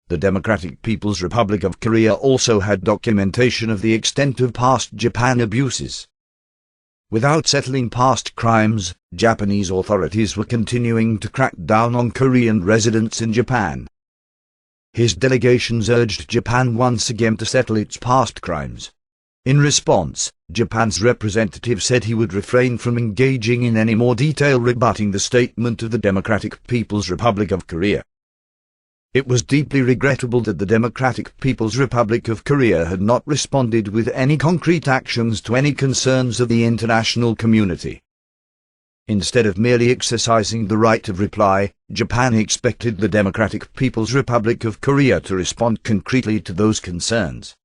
S1: The Democratic People's Republic of Korea also had documentation of the extent of past Japan abuses. Without settling past crimes, Japanese authorities were continuing to crack down on Korean residents in Japan. his delegations urged Japan once again to settle its past crimes. In response, Japan's representative said he would refrain from engaging in any more detail rebutting the statement of the Democratic People's Republic of Korea. It was deeply regrettable that the Democratic People's Republic of Korea had not responded with any concrete actions to any concerns of the international community. Instead of merely exercising the right of reply, Japan expected the Democratic People's Republic of Korea to respond concretely to those concerns.